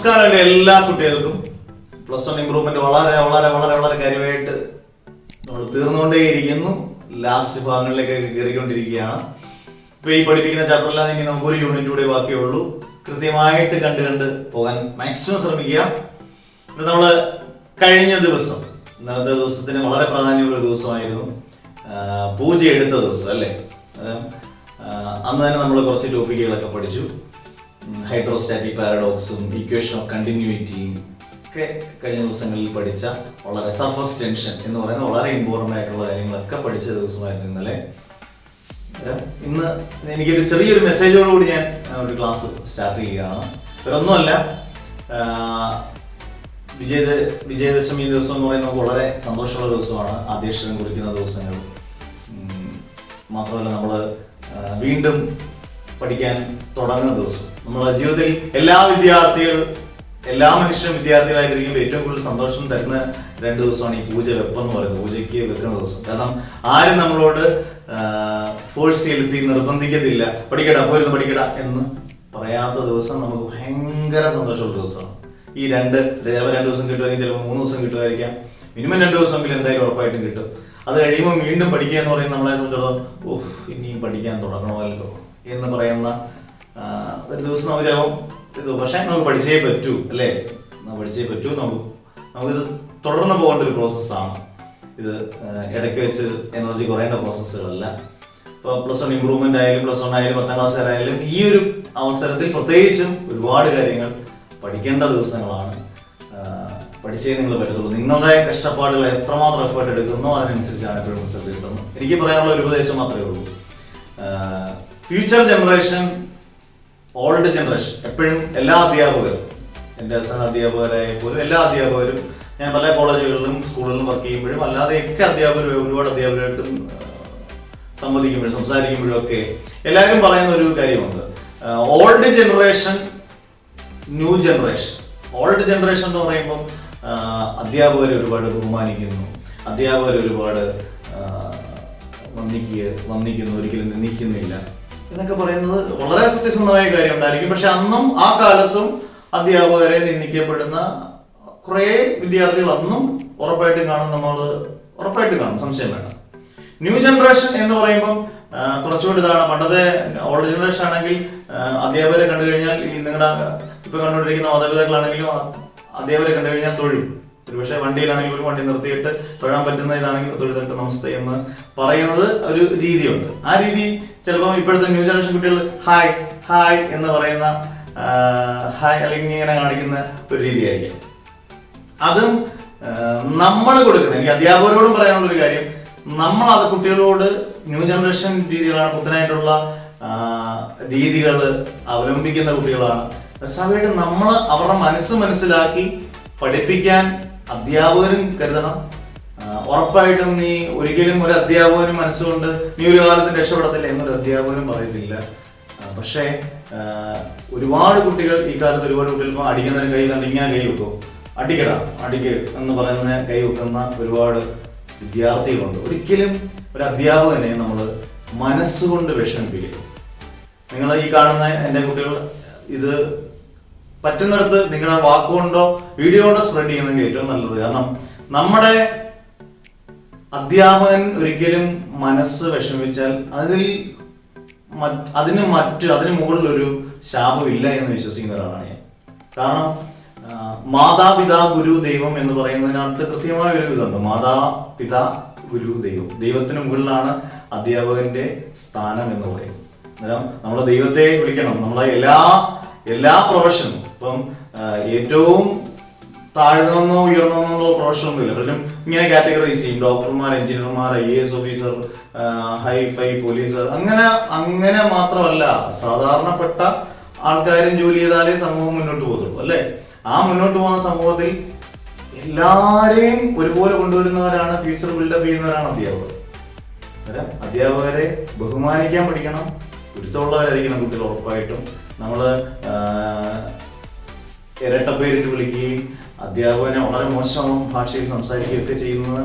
നമസ്കാരം എൻ്റെ എല്ലാ കുട്ടികൾക്കും. പ്ലസ് വൺ ഇംപ്രൂവ്മെന്റ് വളരെ വളരെ വളരെ വളരെ കാര്യമായിട്ട് നമ്മൾ തീർന്നുകൊണ്ടേയിരിക്കുന്നു. ലാസ്റ്റ് ഭാഗങ്ങളിലേക്കൊക്കെ കയറിക്കൊണ്ടിരിക്കുകയാണ്. ഇപ്പോൾ ഈ പഠിപ്പിക്കുന്ന ചാപ്റ്ററിൽ ഇനി നമുക്ക് ഒരു യൂണിറ്റ് കൂടെ ബാക്കിയുള്ളൂ. കൃത്യമായിട്ട് കണ്ട് പോകാൻ മാക്സിമം ശ്രമിക്കുക. നമ്മൾ കഴിഞ്ഞ ദിവസം, ഇന്നത്തെ ദിവസത്തിന് വളരെ പ്രാധാന്യമുള്ള ഒരു ദിവസമായിരുന്നു, പൂജ എടുത്ത ദിവസം അല്ലേ. അന്ന് തന്നെ നമ്മൾ കുറച്ച് ടോപ്പിക്കുകളൊക്കെ പഠിച്ചു. ഹൈഡ്രോസ്റ്റാറ്റിക് പാരഡോക്സും ഇക്വേഷൻ ഓഫ് കണ്ടിന്യൂയിറ്റിയും ഒക്കെ കഴിഞ്ഞ ദിവസങ്ങളിൽ പഠിച്ച വളരെ സർഫസ് ടെൻഷൻ എന്ന് പറയുന്ന വളരെ ഇമ്പോർട്ടൻ്റ് ആയിട്ടുള്ള കാര്യങ്ങളൊക്കെ പഠിച്ച ദിവസമായിരുന്നു ഇന്നലെ. ഇന്ന് എനിക്കൊരു ചെറിയൊരു മെസ്സേജോടുകൂടി ഞാൻ ഒരു ക്ലാസ് സ്റ്റാർട്ട് ചെയ്യുകയാണ്. വേറൊന്നുമല്ല, വിജയദശമി ദിവസം എന്ന് പറയുന്നത് നമുക്ക് വളരെ സന്തോഷമുള്ള ദിവസമാണ്. ആദ്യാക്ഷരം കുറിക്കുന്ന ദിവസങ്ങൾ മാത്രമല്ല, നമ്മൾ വീണ്ടും പഠിക്കാൻ തുടങ്ങുന്ന ദിവസം. നമ്മുടെ ജീവിതത്തിൽ എല്ലാ മനുഷ്യരും വിദ്യാർത്ഥികളായിട്ടിരിക്കുമ്പോൾ ഏറ്റവും കൂടുതൽ സന്തോഷം തരുന്ന 2 ദിവസമാണ് ഈ പൂജ വെപ്പം എന്ന് പറയുന്നത്, പൂജയ്ക്ക് വെക്കുന്ന ദിവസം. കാരണം ആരും നമ്മളോട് ഫോഴ്സ് ചെലുത്തി നിർബന്ധിക്കത്തില്ല, പഠിക്കടാ പോയിരുന്നു പഠിക്കടാ എന്ന് പറയാത്ത ദിവസം നമുക്ക് ഭയങ്കര സന്തോഷമുള്ള ദിവസമാണ്. ഈ ചിലപ്പോൾ 2 ദിവസം കിട്ടുമായിരിക്കും, ചിലപ്പോൾ 3 ദിവസം കിട്ടുമായിരിക്കാം. മിനിമം 2 ദിവസമെങ്കിലും എന്തായാലും ഉറപ്പായിട്ടും കിട്ടും. അത് കഴിയുമ്പോൾ വീണ്ടും പഠിക്കുക എന്ന് പറയുന്നത് നമ്മളെ സംബന്ധിച്ചിടത്തോളം ഇനിയും പഠിക്കാൻ തുടങ്ങണമല്ലോ എന്ന് പറയുന്ന ഒരു ദിവസം നമുക്ക് ചിലപ്പോൾ പക്ഷേ നമുക്ക് പഠിച്ചേ പറ്റൂ അല്ലേ. നമുക്കിത് തുടർന്ന് പോകേണ്ട ഒരു പ്രോസസ്സാണ്. ഇത് ഇടയ്ക്ക് വെച്ച് എനർജി കുറയേണ്ട പ്രോസസ്സുകളല്ല. ഇപ്പോൾ പ്ലസ് വൺ ഇംപ്രൂവ്മെന്റ് ആയാലും പ്ലസ് വൺ ആയാലും 10ാം ക്ലാസ്സുകാരായാലും ഈ ഒരു അവസരത്തിൽ പ്രത്യേകിച്ചും ഒരുപാട് കാര്യങ്ങൾ പഠിക്കേണ്ട ദിവസങ്ങളാണ്. പഠിച്ചേ നിങ്ങൾ പറ്റത്തുള്ളൂ. നിങ്ങളുടെ കഷ്ടപ്പാടുകൾ എത്രമാത്രം എഫേർട്ട് എടുക്കുന്നോ അതിനനുസരിച്ചാണ് എപ്പോഴും റിസൾട്ട് കിട്ടുന്നത്. എനിക്ക് പറയാനുള്ള ഒരു ഉപദേശം മാത്രമേ ഉള്ളൂ. ഫ്യൂച്ചർ ജനറേഷൻ, ഓൾഡ് ജനറേഷൻ എപ്പോഴും എല്ലാ അധ്യാപകരും, എൻ്റെ അധ്യാപകരായ പോലും എല്ലാ അധ്യാപകരും, ഞാൻ പല കോളേജുകളിലും സ്കൂളുകളിലും വർക്ക് ചെയ്യുമ്പോഴും അല്ലാതെയൊക്കെ ഒരുപാട് അധ്യാപകരായിട്ടും സംസാരിക്കുമ്പോഴും ഒക്കെ എല്ലാവരും പറയുന്ന ഒരു കാര്യമുണ്ട്. Old generation, new generation. Old generation എന്ന് പറയുമ്പോൾ അധ്യാപകരെ ഒരുപാട് ബഹുമാനിക്കുന്നു, അധ്യാപകരെ ഒരുപാട് വന്ദിക്കുന്നു, ഒരിക്കലും നിന്ദിക്കുന്നില്ല എന്നൊക്കെ പറയുന്നത് വളരെ സത്യസന്ധമായ കാര്യം ഉണ്ടായിരിക്കും. പക്ഷെ അന്നും ആ കാലത്തും അധ്യാപകരെ നിന്ദിക്കപ്പെടുന്ന കുറേ വിദ്യാർത്ഥികൾ അന്നും ഉറപ്പായിട്ടും കാണും, സംശയം വേണ്ട. ന്യൂ ജനറേഷൻ എന്ന് പറയുമ്പം കുറച്ചുകൂടി ഇതാണ്. പണ്ടത്തെ ഓൾഡ് ജനറേഷൻ ആണെങ്കിൽ അധ്യാപകരെ കണ്ടു കഴിഞ്ഞാൽ, ഈ നിങ്ങളുടെ ഇപ്പൊ കണ്ടുകൊണ്ടിരിക്കുന്ന മാതാപിതാക്കളാണെങ്കിലും അധ്യാപകരെ കണ്ടു കഴിഞ്ഞാൽ തൊഴും. ഒരുപക്ഷെ വണ്ടിയിലാണെങ്കിൽ ഒരു വണ്ടി നിർത്തിയിട്ട് തൊഴാൻ പറ്റുന്ന ഇതാണെങ്കിൽ തൊഴുതിട്ട് നമസ്തേ എന്ന് പറയുന്നത് ഒരു രീതിയുണ്ട്. ആ രീതി ചിലപ്പോൾ ഇപ്പോഴത്തെ ന്യൂ ജനറേഷൻ കുട്ടികൾ ഹായ് എന്ന് പറയുന്ന ഹായ് അല്ലെങ്കിൽ ഇങ്ങനെ കാണിക്കുന്ന ഒരു രീതിയായിരിക്കും. അതും നമ്മൾ കൊടുക്കുന്ന, എനിക്ക് അധ്യാപകരോടും പറയാനുള്ളൊരു കാര്യം, നമ്മൾ അത് കുട്ടികളോട് ന്യൂ ജനറേഷൻ രീതികളാണ്, പുത്തനായിട്ടുള്ള രീതികൾ അവലംബിക്കുന്ന കുട്ടികളാണ്. സഭയായിട്ട് നമ്മൾ അവരുടെ മനസ്സിലാക്കി പഠിപ്പിക്കാൻ അധ്യാപകരും കരുതണം. ഉറപ്പായിട്ടും നീ ഒരിക്കലും ഒരു അധ്യാപകനും മനസ്സുകൊണ്ട് നീ ഒരു കാലത്തും രക്ഷപ്പെടത്തില്ല എന്നൊരു അധ്യാപകനും പറയത്തില്ല. പക്ഷേ ഒരുപാട് കുട്ടികൾ ഈ കാലത്ത് ഒരുപാട് കുട്ടികൾ അടിക്കുന്നതിന് കൈ തന്നെ ഇങ്ങനെ കൈ വെക്കും, അടിക്ക് എന്ന് പറയുന്ന കൈ വെക്കുന്ന ഒരുപാട് വിദ്യാർത്ഥികളുണ്ട്. ഒരിക്കലും ഒരു അധ്യാപകനെ നമ്മൾ മനസ്സുകൊണ്ട് വിഷമിപ്പിക്കരുത്. നിങ്ങൾ ഈ കാണുന്ന എൻ്റെ കുട്ടികൾ ഇത് പറ്റുന്നിടത്ത് നിങ്ങളുടെ വാക്കുകൊണ്ടോ വീഡിയോ കൊണ്ടോ സ്പ്രെഡ് ചെയ്യുന്നെങ്കിൽ ഏറ്റവും നല്ലത്. കാരണം നമ്മുടെ അധ്യാപകൻ ഒരിക്കലും മനസ്സ് വിഷമിച്ചാൽ അതിന് മുകളിലൊരു ശാപമില്ല എന്ന് വിശ്വസിക്കുന്ന ഒരാളാണ് ഞാൻ. കാരണം മാതാപിതാ ഗുരു ദൈവം എന്ന് പറയുന്നതിനകത്ത് കൃത്യമായ ഒരു ഇതുണ്ട്. മാതാപിതാ ഗുരു ദൈവം, ദൈവത്തിന് മുകളിലാണ് അധ്യാപകന്റെ സ്ഥാനം എന്ന് പറയും. അന്നേരം നമ്മളെ ദൈവത്തെ വിളിക്കണം. നമ്മളെ എല്ലാ പ്രൊഫഷനും, ഇപ്പം ഏറ്റവും താഴ്ന്നോ ഉയർന്നോ പ്രൊഫഷനൊന്നുമില്ല. പലരും ഇങ്ങനെ കാറ്റഗറൈസ് ചെയ്യും. ഡോക്ടർമാർ, എഞ്ചിനീയർമാർ, IAS ഓഫീസർ, ഹൈഫൈ പോലീസർ, അങ്ങനെ മാത്രമല്ല, സാധാരണപ്പെട്ട ആൾക്കാരും ജോലി ചെയ്താലേ സമൂഹം മുന്നോട്ട് പോകത്തുള്ളൂ അല്ലേ. ആ മുന്നോട്ട് പോകുന്ന സമൂഹത്തിൽ എല്ലാരെയും ഒരുപോലെ കൊണ്ടുവരുന്നവരാണ്, ഫ്യൂച്ചർ ബിൽഡപ്പ് ചെയ്യുന്നവരാണ് അധ്യാപകർ. അധ്യാപകരെ ബഹുമാനിക്കാൻ പഠിക്കണം. ഗുരുത്തമുള്ളവരായിരിക്കണം കുട്ടികൾ ഉറപ്പായിട്ടും. നമ്മൾ ഇരട്ടപ്പേരിട്ട് വിളിക്കുകയും അധ്യാപകനെ വളരെ മോശം ഭാഷയിൽ സംസാരിക്കുകയൊക്കെ ചെയ്യുന്നത്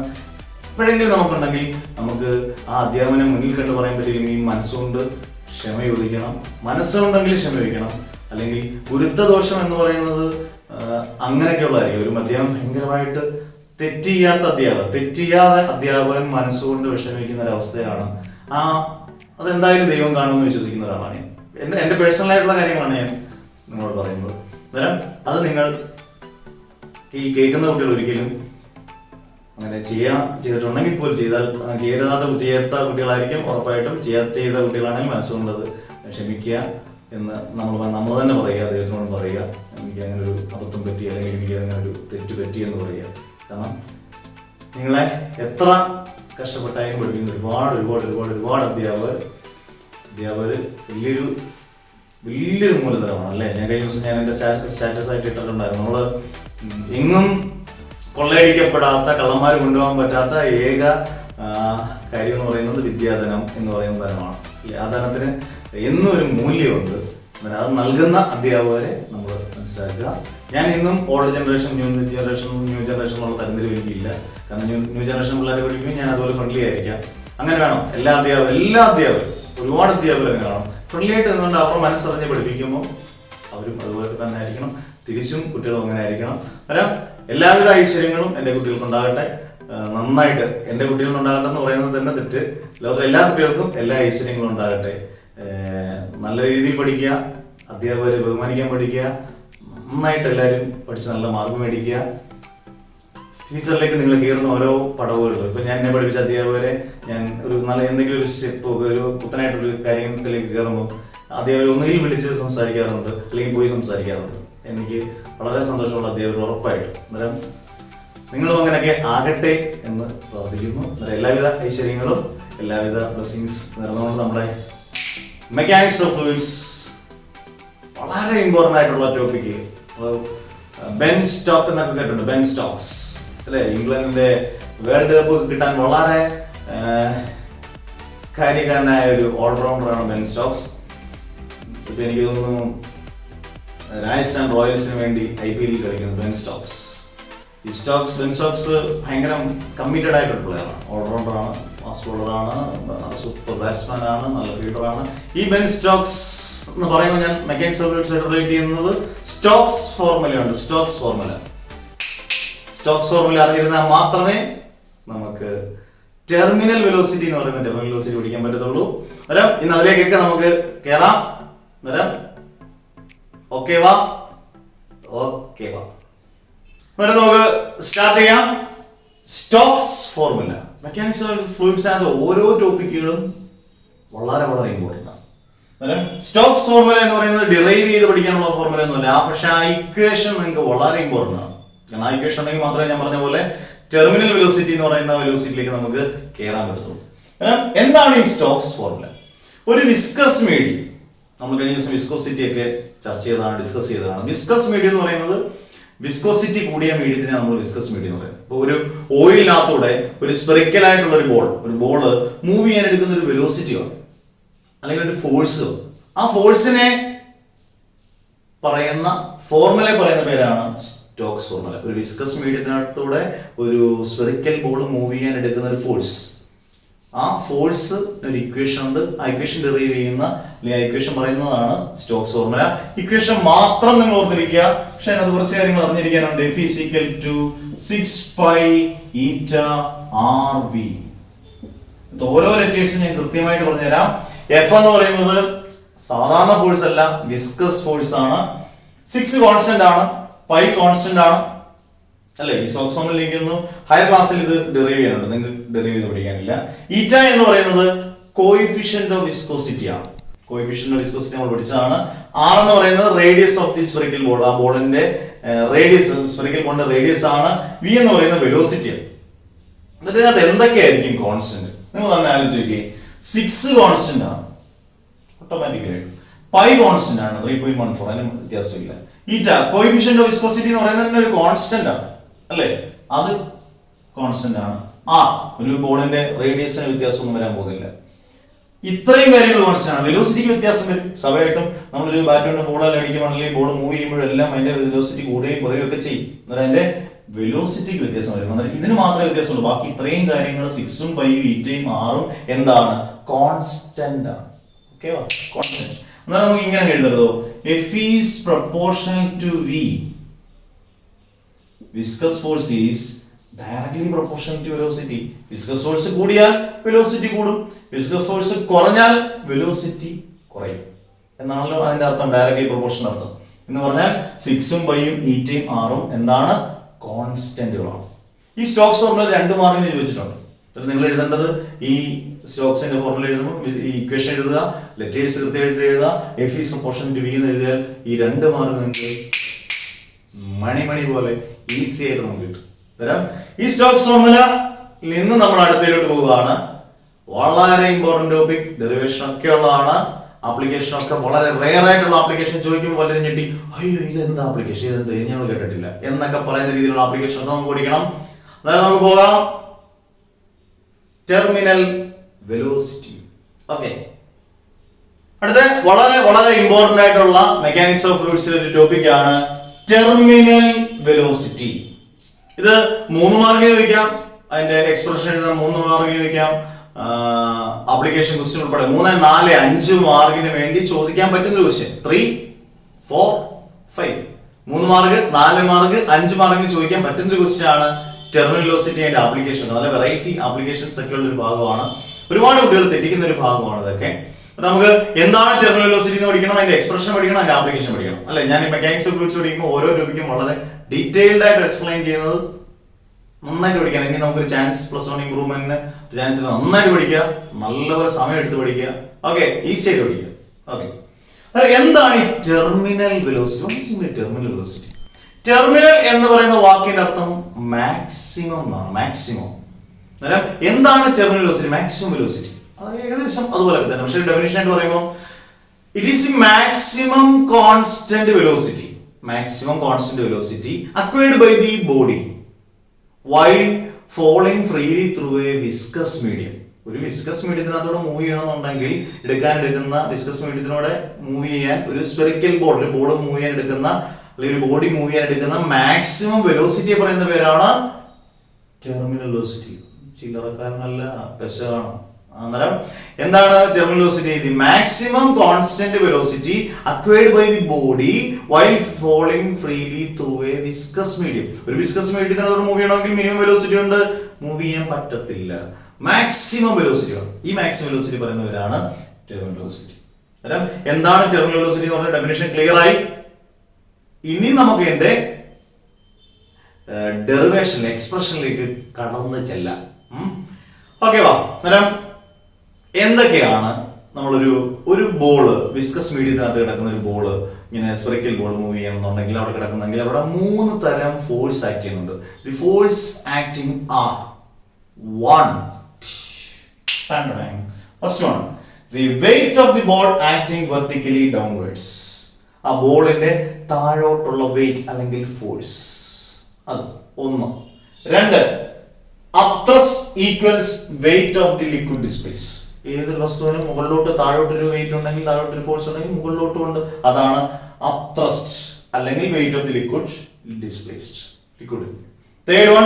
എപ്പോഴെങ്കിലും നമുക്കുണ്ടെങ്കിൽ നമുക്ക് ആ അധ്യാപകനെ മുന്നിൽ കണ്ട് പറയാൻ പറ്റില്ലെങ്കിൽ മനസ്സുകൊണ്ട് ക്ഷമ ചോദിക്കണം. മനസ്സുണ്ടെങ്കിൽ ക്ഷമ ചോദിക്കണം. അല്ലെങ്കിൽ ഗുരുത്വദോഷം എന്ന് പറയുന്നത് അങ്ങനെയൊക്കെയുള്ളതായിരിക്കും. ഒരു മദ്യം ഭയങ്കരമായിട്ട് തെറ്റ് ചെയ്യാതെ അധ്യാപകൻ മനസ്സുകൊണ്ട് വിഷമിക്കുന്ന ഒരവസ്ഥയാണ്. അതെന്തായാലും ദൈവം കാണുമെന്ന് വിശ്വസിക്കുന്ന ഒരാളാണ് ഞാൻ. എൻ്റെ പേഴ്സണലായിട്ടുള്ള കാര്യങ്ങളാണ് ഞാൻ നിങ്ങളോട് പറയുന്നത്. അന്നേരം അത് നിങ്ങൾ ഈ കേൾക്കുന്ന കുട്ടികൾ ഒരിക്കലും അങ്ങനെ ചെയ്തിട്ടുണ്ടെങ്കിൽ പോലും ചെയ്യാത്ത കുട്ടികളായിരിക്കും ഉറപ്പായിട്ടും. ചെയ്ത കുട്ടികളാണെങ്കിൽ മനസ്സുകൊണ്ടത് ക്ഷമിക്കുക എന്ന് നമ്മൾ തന്നെ പറയുക, ദൈവത്തിനോട് പറയുക, എനിക്ക് അങ്ങനെ ഒരു അബദ്ധം പറ്റി അല്ലെങ്കിൽ എനിക്ക് അങ്ങനെ ഒരു തെറ്റ് പറ്റി എന്ന് പറയുക. കാരണം നിങ്ങളെ എത്ര കഷ്ടപ്പെട്ടായും പഠിപ്പിക്കുന്ന ഒരുപാട് അധ്യാപകർ വലിയൊരു മൂലധനമാണ് അല്ലേ. ഞാൻ കഴിഞ്ഞ ദിവസം ഞാൻ എൻ്റെ സ്റ്റാറ്റസ് ആയിട്ട് ഇട്ടിട്ടുണ്ടായിരുന്നു. നമ്മൾ എങ്ങും കൊള്ളയടിക്കപ്പെടാത്ത, കള്ളന്മാർ കൊണ്ടുപോകാൻ പറ്റാത്ത ഏക കാര്യം എന്ന് പറയുന്നത് വിദ്യാധനം എന്ന് പറയുന്ന ധനമാണ്. ആ ധനത്തിന് എന്നും ഒരു മൂല്യമുണ്ട്. അത് നൽകുന്ന അധ്യാപകരെ നമ്മൾ മനസ്സിലാക്കുക. ഞാൻ ഇന്നും ഓൾഡ് ജനറേഷൻ ന്യൂ ജനറേഷൻ എന്നുള്ള തരംതിരിവ് എനിക്കില്ല. കാരണം ന്യൂ ജനറേഷൻ പിള്ളേരെ പഠിക്കുമ്പോൾ ഞാൻ അതുപോലെ ഫ്രണ്ട്ലി ആയിരിക്കാം. അങ്ങനെ വേണം എല്ലാ അധ്യാപകരും. ഒരുപാട് അധ്യാപകർ അങ്ങനെ വേണം. ഫ്രണ്ട്ലി ആയിട്ട് നിന്നുകൊണ്ട് അവർ മനസ്സറിഞ്ഞ് പഠിപ്പിക്കുമ്പോൾ അവരും അതുപോലെ തന്നെ ആയിരിക്കണം. തിരിച്ചും കുട്ടികളും അങ്ങനെ ആയിരിക്കണം. അന്നേരം എല്ലാവിധ ഐശ്വര്യങ്ങളും എൻ്റെ കുട്ടികൾക്കുണ്ടാകട്ടെ. നന്നായിട്ട് എൻ്റെ കുട്ടികൾക്കുണ്ടാകട്ടെ എന്ന് പറയുന്നത് തന്നെ തെറ്റ്. ലോകത്തിലെ എല്ലാ കുട്ടികൾക്കും എല്ലാ ഐശ്വര്യങ്ങളും ഉണ്ടാകട്ടെ. നല്ല രീതിയിൽ പഠിക്കുക, അധ്യാപകരെ ബഹുമാനിക്കാൻ പഠിക്കുക, നന്നായിട്ട് എല്ലാവരും പഠിച്ച് നല്ല മാർക്ക് മേടിക്കുക. ഫ്യൂച്ചറിലേക്ക് നിങ്ങൾ കയറുന്ന ഓരോ പടവുകളും, ഇപ്പം ഞാൻ എന്നെ പഠിപ്പിച്ച അധ്യാപകരെ ഞാൻ ഒരു നല്ല എന്തെങ്കിലും ഒരു സ്റ്റെപ്പ്, ഒരു പുത്തനായിട്ടൊരു കാര്യത്തിലേക്ക് കയറുമ്പോൾ അധ്യാപകർ ഒന്നുകിൽ വിളിച്ച് സംസാരിക്കാറുണ്ട്, അല്ലെങ്കിൽ പോയി സംസാരിക്കാറുണ്ട്. എനിക്ക് വളരെ സന്തോഷമുള്ള അധ്യാപകർ ഉറപ്പായിട്ടും. അന്നേരം നിങ്ങളും അങ്ങനെയൊക്കെ ആകട്ടെ എന്ന് പ്രാർത്ഥിക്കുന്നു. എല്ലാവിധ ഐശ്വര്യങ്ങളും എല്ലാവിധ ബ്ലെസ്സിങ്സ് നിറഞ്ഞുകൊണ്ട് നമ്മുടെ മെക്കാനിക്സ് ഓഫ് ഫ്ലൂയിഡ്സ് വളരെ ഇമ്പോർട്ടൻ്റ് ആയിട്ടുള്ള ടോപ്പിക്ക്. ബെൻ സ്റ്റോക്ക് എന്നൊക്കെ കേട്ടിട്ടുണ്ട്. ബെൻ സ്റ്റോക്സ് അല്ലേ, ഇംഗ്ലണ്ടിന്റെ വേൾഡ് കപ്പ് കിട്ടാൻ വളരെ കാര്യക്കാരനായ ഒരു ഓൾറൗണ്ടറാണ് ബെൻ സ്റ്റോക്സ്. ഇപ്പം എനിക്ക് തോന്നുന്നു രാജസ്ഥാൻ റോയൽസിന് വേണ്ടി IPL കളിക്കുന്നത് ബെൻ സ്റ്റോക്സ്. ബെൻ സ്റ്റോക്സ് ഭയങ്കര കമ്മിറ്റഡ് ആയിട്ടുള്ള പ്ലെയറാണ്, ഓൾറൗണ്ടറാണ്, ഫാസ്റ്റ് ബോളറാണ്, സൂപ്പർ ബാറ്റ്സ്മാൻ ആണ്, നല്ല ഫീൽഡറാണ്. ഈ ബെൻ സ്റ്റോക്സ് എന്ന് പറയുമ്പോൾ ഞാൻ മെക്കാനിക്സ് ഓഫ് ഫ്ലൂയിഡ്സ് റിലേറ്റ് ചെയ്യുന്നത് സ്റ്റോക്സ് ഫോർമുലയുണ്ട്. സ്റ്റോക്സ് ഫോർമുല അറിഞ്ഞിരുന്നാൽ മാത്രമേ നമുക്ക് ടെർമിനൽ വെലോസിറ്റി എന്ന് പറയുന്ന ടെർമിനൽ വെലോസിറ്റി പഠിക്കാൻ പറ്റത്തുള്ളൂ. അന്നേരം ഇന്ന് അതിലേക്കൊക്കെ നമുക്ക് കയറാം. അന്നേരം ഓക്കെ വാ. അന്നേരം നമുക്ക് സ്റ്റാർട്ട് ചെയ്യാം. Stokes formula, mechanics of fluids ആയ ഓരോ ടോപ്പിക്കുകളും വളരെ ഇമ്പോർട്ടൻ്റ് ആണ്. അന്നേരം സ്റ്റോക്സ് ഫോർമുല എന്ന് പറയുന്നത് ഡിറൈവ് ചെയ്ത് പഠിക്കാനുള്ള ഫോർമുല ഒന്നുമല്ല. പക്ഷെ ആ ഇക്വേഷൻ നിങ്ങൾക്ക് വളരെ ഇമ്പോർട്ടൻ്റ് ആണ്. കാരണം ആ ഇക്വേഷൻ ഉണ്ടെങ്കിൽ മാത്രമേ ഞാൻ പറഞ്ഞ പോലെ ടെർമിനൽ വെലോസിറ്റി എന്ന് പറയുന്ന വെലോസിറ്റിയിലേക്ക് നമുക്ക് കയറാൻ പറ്റുള്ളൂ. എന്താണ് ഈ സ്റ്റോക്സ് ഫോർമുല? ഒരു വിസ്കസ് മീഡിയം, നമ്മൾ കഴിഞ്ഞ ദിവസം വിസ്കോസിറ്റി ഒക്കെ ഡിസ്കസ് ചെയ്തതാണ്. വിസ്കസ് മീഡിയം എന്ന് പറയുന്നത് വിസ്കോസിറ്റി കൂടിയ മീഡിയത്തിനെ നമ്മൾ വിസ്കസ് മീഡിയം എന്ന് പറയുന്നത്. ഇപ്പോൾ ഒരു ഓയിലിനകത്തൂടെ ഒരു സ്പെറിക്കൽ ആയിട്ടുള്ള ഒരു ബോള് മൂവ് ചെയ്യാൻ എടുക്കുന്ന ഒരു വെലോസിറ്റിയോ അല്ലെങ്കിൽ ഒരു ഫോഴ്സോ, ആ ഫോഴ്സിനെ പറയുന്ന പേരാണ് സ്റ്റോക്സ് ഫോർമുല. ഒരു വിസ്കസ് മീഡിയത്തിനകത്തൂടെ ഒരു സ്പെറിക്കൽ ബോൾ മൂവ് ചെയ്യാൻ എടുക്കുന്ന ഒരു ഫോഴ്സ്, ആ ഫോഴ്സ് ഒരു ഇക്വേഷൻ ഉണ്ട്. ആ ഇക്വേഷൻ ഡെറൈവ് ചെയ്യുന്ന അല്ലെങ്കിൽ ആ ഇക്വേഷൻ പറയുന്നതാണ് സ്റ്റോക്സ് ഫോർമുല. ഇക്വേഷൻ മാത്രം നിങ്ങൾ ഓർത്തിരിക്കുക. പക്ഷെ അതിനകത്ത് കുറച്ച് കാര്യങ്ങൾ അറിഞ്ഞിരിക്കാനുണ്ട്. F = 6π∗RV. ഓരോ ലെറ്റേഴ്സും ഞാൻ കൃത്യമായിട്ട് പറഞ്ഞുതരാം. F എന്ന് പറയുന്നത് സാധാരണ ഫോഴ്സ് അല്ല, വിസ്കസ് ഫോഴ്സ് ആണ്. 6 കോൺസ്റ്റന്റ് ആണ്, പൈ കോൺസ്റ്റന്റ് ആണ് അല്ലേ. ഈ സ്റ്റോക്സ് ഫോർമുലയിലേക്ക് ഒന്ന് ഹയർ ക്ലാസ്സിൽ ഇത് ഡെറൈവ് ചെയ്യാനുണ്ട്, നിങ്ങൾക്ക് ഡെറൈവ് ചെയ്ത് പഠിക്കാനില്ല. ഈറ്റ എന്ന് പറയുന്നത് കോയിഫിഷ്യന്റ് ഓഫ് വിസ്കോസിറ്റി ആണ്. കോയിഫിഷ്യന്റ് ഓഫ് വിസ്കോസിറ്റി നമ്മൾ പഠിച്ചതാണ്. R എന്ന് പറയുന്നത് radius of the spherical ball, ആ ബോളിന്റെ റേഡിയസ്, സ്പെറിക്കൽ ബോളിന്റെ റേഡിയസ് ആണ്. V എന്ന് പറയുന്നത് വെലോസിറ്റി ആണ്. എന്നിട്ട് ഇതിനകത്ത് എന്തൊക്കെയായിരിക്കും കോൺസ്റ്റന്റ് നിങ്ങൾ തന്നെ ആലോചിച്ച് 6 കോൺസ്റ്റന്റ് ആണ് ഓട്ടോമാറ്റിക്കലായിട്ട്. പൈ കോൺസ്റ്റന്റ് ആണ് 3.14, അതിന് വ്യത്യാസമില്ല. ഈറ്റ കോയിഫിഷ്യന്റ് ഓഫ് വിസ്കോസിറ്റി എന്ന് പറയുന്നത് ഒരു കോൺസ്റ്റന്റ് ആണ് അല്ലേ, അത് കോൺസ്റ്റന്റ് ആണ്. ഒരു ബോളിന്റെ റേഡിയസിന് വ്യത്യാസമൊന്നും വരാൻ പോകുന്നില്ല. ഇത്രയും കാര്യങ്ങൾ കോൺസ്റ്റന്റ് ആണ്. വെലോസിറ്റിക്ക് വ്യത്യാസം വരും സ്വാഭാവികമായിട്ടും. നമ്മളൊരു ബാറ്റ് കൊണ്ട് ബോളെല്ലാം അടിക്കുമ്പോഴെങ്കിൽ ബോൾ മൂവ് ചെയ്യുമ്പോഴെല്ലാം അതിന്റെ വെലോസിറ്റി കൂടുകയും കുറയുകയും ഒക്കെ ചെയ്യും. എന്നാൽ അതിന്റെ വെലോസിറ്റിക്ക് വ്യത്യാസം വരും. എന്നാൽ ഇതിന് മാത്രമേ വ്യത്യാസമുള്ളൂ. ബാക്കി ഇത്രയും കാര്യങ്ങൾ 6ഉം പൈയും ഈറ്റയും ആറും എന്താണ്? കോൺസ്റ്റന്റ് ആണ്. ഓക്കേവാ, കോൺസ്റ്റന്റ്. എന്നാൽ നമുക്ക് ഇങ്ങനെ എഴുതരുതോ, F is proportional to V. Viscous force is directly proportional to velocity. Viscous force കൂടിയാൽ വെലോസിറ്റി കൂടും, വിസ്കസ് ഫോഴ്സ് കുറഞ്ഞാൽ വെലോസിറ്റി കുറയും എന്നാണല്ലോ അതിന്റെ അർത്ഥം, ഡയറക്ട്ലി പ്രൊപ്പോർഷണൽ അർത്ഥം. എന്ന് പറഞ്ഞാൽ 6ഉം പൈയും ഈറ്റയും ആറും എന്താണ്? കോൺസ്റ്റന്റുകളാണ്. ഈ സ്റ്റോക്സ് ഫോർമുല 2 മാർക്കിന് ചോദിച്ചിട്ടുണ്ട്. നിങ്ങൾ എഴുതേണ്ടത് ഈ സ്റ്റോക്സിന്റെ ഫോർമുല എഴുതുമ്പോൾ ഈ ഇക്വേഷൻ എഴുതുക, ലെറ്റേഴ്സ് കൃത്യമായിട്ട് എഴുതുക, F is proportional to V എന്ന് എഴുതിയാൽ ഈ 2 മാർക്ക് നിങ്ങൾക്ക് മണി പോലെ ഈസി ആയിട്ട് നമുക്ക് കിട്ടും. അന്നേരം ഈ സ്റ്റോക്സ് ഫോർമുല നിന്ന് നമ്മൾ അടുത്തതിലോട്ട് പോവുകയാണ്. വളരെ ഇമ്പോർട്ടന്റ് ടോപ്പിക്, ഡെറിവേഷൻ ഒക്കെ ഉള്ളതാണ്, ആപ്ലിക്കേഷൻ ഒക്കെ വളരെ റെയർ ആയിട്ടുള്ള ആപ്ലിക്കേഷൻ. ചോദിക്കുമ്പോൾ പലരും ഞെട്ടി, അയ്യോ ഇതെന്താ ആപ്ലിക്കേഷൻ, ഇതെന്ത് ഞങ്ങൾ കേട്ടിട്ടില്ല എന്നൊക്കെ പറയുന്ന രീതിയിലുള്ള ആപ്ലിക്കേഷൻ ഒക്കെ നമുക്ക് പഠിക്കണം. അതായത് നമുക്ക് പോകാം ടെർമിനൽ വെലോസിറ്റി. ഓക്കെ, അടുത്ത വളരെ വളരെ ഇമ്പോർട്ടന്റ് ആയിട്ടുള്ള മെക്കാനിക്സ് ഓഫ് ഫ്ലൂയിഡ്സിലെ ഒരു ടോപ്പിക് ആണ് ടെർമിനൽ വെലോസിറ്റി. ഇത് 3 മാർക്കിന് ചോദിക്കാം, അതിന്റെ എക്സ്പ്രഷൻ എഴുതാൻ 3 മാർക്കിന് ചോദിക്കാം, ആപ്ലിക്കേഷൻ ക്വസ്റ്റ്യൻ ഉൾപ്പെടെ 3, 4, 5 മാർക്കിന് വേണ്ടി ചോദിക്കാൻ പറ്റുന്ന ഒരു ക്വസ്റ്റ്യൻ. 3, 4, 5 3 മാർക്ക്, 4 മാർക്ക്, 5 മാർക്കിന് ചോദിക്കാൻ പറ്റുന്ന ഒരു ക്വസ്റ്റ്യൻ ആണ് ടെർമിനൽ വെലോസിറ്റി ആൻഡ് ആപ്ലിക്കേഷൻ. നല്ല വെറൈറ്റി ആപ്ലിക്കേഷൻസ് ഒക്കെ ഉള്ള ഒരു ഭാഗമാണ്, ഒരുപാട് കുട്ടികൾ തെറ്റിക്കുന്ന ഒരു ഭാഗമാണ് ഇതൊക്കെ. നമുക്ക് എന്താണ് ടെർമിനൽ വെലോസിറ്റി എന്ന് പഠിക്കണം, അതിന്റെ എക്സ്പ്രഷൻ പഠിക്കണം, അതിന്റെ ആപ്ലിക്കേഷൻ പഠിക്കണം അല്ലെ. ഞാൻ ഈ മെക്കാനിക്സ് ഓഫ് ഫ്ലൂയിഡ്സ് പഠിക്കുമ്പോൾ ഓരോ ടോപ്പിക്കും വളരെ ഡീറ്റെയിൽഡ് ആയിട്ട് എക്സ്പ്ലെയിൻ ചെയ്യുന്നത് നന്നായിട്ട് പഠിക്കാൻ. എങ്കിൽ നമുക്കൊരു ചാൻസ് +1 ഇംപ്രൂവ്മെന്റിന് ചാൻസ് നന്നായിട്ട് പഠിക്കുക, നല്ലപോലെ സമയം എടുത്ത് പഠിക്കുക. ഓക്കെ, ഈസി ആയിട്ട് പഠിക്കുക. ഓക്കെ, എന്താണ് ഈ terminal velocity? Terminal velocity, terminal എന്ന് പറയുന്ന വാക്കിന്റെ അർത്ഥം മാക്സിമം എന്നാണ്. മാക്സിമം എന്താണ് ടെർമിനൽ വെലോസിറ്റി? മാക്സിമം വെലോസിറ്റി, അത് ഏകദേശം അതുപോലെ തന്നെ. പക്ഷേ ഡെഫിനിഷൻ ആയിട്ട് പറയുമ്പോൾ it is maximum constant velocity. Maximum constant velocity acquired by the body while falling freely through a viscous medium. ഒരു വിസ്കസ് മീഡിയത്തിനകത്തോടെ മൂവ് ചെയ്യണമെന്നുണ്ടെങ്കിൽ എടുക്കുന്ന വിസ്കസ് മീഡിയത്തിനോടെ മൂവ് ചെയ്യാൻ ഒരു സ്പെറിക്കൽ ബോർഡ്, ഒരു ബോർഡ് മൂവ് ചെയ്യാൻ എടുക്കുന്ന അല്ലെങ്കിൽ ഒരു ബോഡി മൂവ് ചെയ്യാൻ എടുക്കുന്ന മാക്സിമം വെലോസിറ്റിയെ പറയുന്ന പേരാണ് ടെർമിനൽ വെലോസിറ്റി. ചില്ലറക്കാരനല്ല, പെശകാണ്. അന്നേരം എന്താണ് terminal velocity? The maximum constant velocity acquired by the body while falling freely through a viscous medium. ഒരു വിസ്കസ് മീഡിയത്തിനോട് മൂവ് ചെയ്യണമെങ്കിൽ മിനിമം വെലോസിറ്റി കൊണ്ട് മൂവ് ചെയ്യാൻ പറ്റത്തില്ല, മാക്സിമം വെലോസിറ്റി ആണ്. ഈ മാക്സിമം വെലോസിറ്റി പറയുന്നവരാണ് ടെർമിനൽ വെലോസിറ്റി. അന്നേരം എന്താണ് ടെർമിനൽ വെലോസിറ്റി എന്ന് പറഞ്ഞ ഡെഫിനിഷൻ ക്ലിയർ ആയി. ഇനി നമുക്ക് എന്റെ ഡെറിവേഷൻ എക്സ്പ്രഷനിലേക്ക് കടന്നു ചെല്ലാം. ഓക്കെ വാ. അന്നേരം എന്തൊക്കെയാണ് നമ്മളൊരു ബോള് വിസ്കസ് മീഡിയത്തിനകത്ത് കിടക്കുന്ന ഒരു ബോള് ഇങ്ങനെ സ്പെറിക്കൽ ബോൾ മൂവ് ചെയ്യണമെന്നുണ്ടെങ്കിൽ അവിടെ കിടക്കുന്നെങ്കിൽ അവിടെ 3 തരം ഫോഴ്സ് ആക്ട് ചെയ്യുന്നുണ്ട്. The force acting are 1, first one the weight of the ball acting vertically downwards. ആ ബോളിന്റെ താഴോട്ടുള്ള വെയിറ്റ് അല്ലെങ്കിൽ ഫോഴ്സ്, അത് 1. 2 upthrust equals weight of the liquid displaced. ഏതൊരു വസ്തുവിനും മുകളിലോട്ട് താഴോട്ടൊരു വെയിറ്റ് ഉണ്ടെങ്കിൽ താഴോട്ടൊരു ഫോഴ്സ് ഉണ്ടെങ്കിൽ മുകളിലോട്ടും ഉണ്ട്, അതാണ് upthrust അല്ലെങ്കിൽ weight of the liquid displaced. Liquid. Third one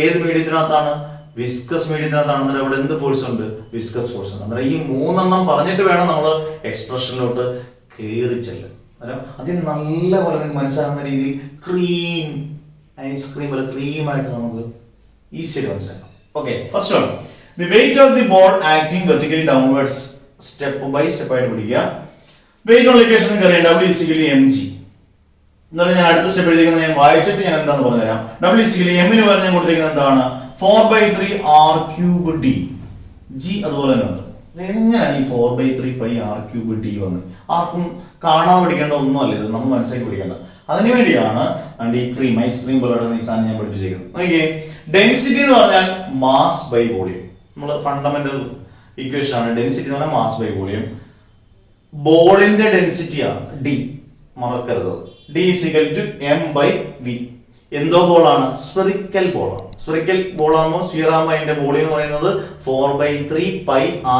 ഏത് മീഡിയത്തിനകത്താണ്? വിസ്കസ് മീഡിയത്തിനകത്താണ്. അന്നേരം അവിടെ എന്ത് ഫോഴ്സ് ഉണ്ട്? വിസ്കസ് ഫോഴ്സ് ഉണ്ട്. അന്നേരം ഈ 3 പറഞ്ഞിട്ട് വേണം നമ്മൾ എക്സ്പ്രഷനിലോട്ട് കയറി ചെല്ലാൻ. അന്നേരം അതിന് നല്ല പോലെ മനസ്സിലാകുന്ന രീതിയിൽ ക്രീം ഐസ്ക്രീം പോലെ ക്രീമായിട്ട് നമുക്ക് ഈസി മനസ്സിലാക്കാം. Okay, first one the weight of the ball acting vertically downwards. Step by step ആയിട്ട് പിടിക്കുക. വെയിറ്റ് ഉള്ള ഇക്വേഷൻ നിങ്ങൾക്ക് അറിയാം, W=mg. എന്നാലും ഞാൻ അടുത്ത സ്റ്റെപ്പ് എഴുതിക്കുന്നത് ഞാൻ വായിച്ചിട്ട് ഞാൻ എന്താണെന്ന് പറഞ്ഞുതരാം. W=m ന് പകരം ഞാൻ കൊടുത്തിരിക്കുന്നത് എന്താണ്? 4/3 r³ d. g അതുപോലെ തന്നെ ഉണ്ട്. എങ്ങനെയാണ് ഈ 4/3 π r³ d വന്നത്? ആർക്കും കാണാൻ പഠിക്കേണ്ട ഒന്നുമല്ല ഇത്, നമ്മൾ മനസ്സിലാക്കി പഠിക്കേണ്ട. അതിനുവേണ്ടിയാണ് ഈ ക്രീം ഐസ്ക്രീം പോലെ ഈ സാധനം ഞാൻ പഠിപ്പിച്ചേക്കുന്നത്. നോക്കിയേ, ഡെൻസിറ്റി എന്ന് പറഞ്ഞാൽ മാസ് ബൈ വോളിയം. നമ്മൾ ഫണ്ടമെന്റൽ ഇക്വേഷൻ ആണ്. ഡെൻസിറ്റി എന്ന് പറഞ്ഞാൽ മാസ് ബൈ വോളിയം. ബോളിന്റെ ഡെൻസിറ്റി ആണ് ഡി, മറക്കരുത്. D = m/v. എന്തോ ബോളാണ്? സ്ഫെറിക്കൽ ബോളാണ്. സ്ഫെറിക്കൽ ബോളാകുമ്പോൾ സ്ഫിയർ ആകുമ്പോൾ അതിന്റെ വോളിയം എന്ന് പറയുന്നത് 4/3 π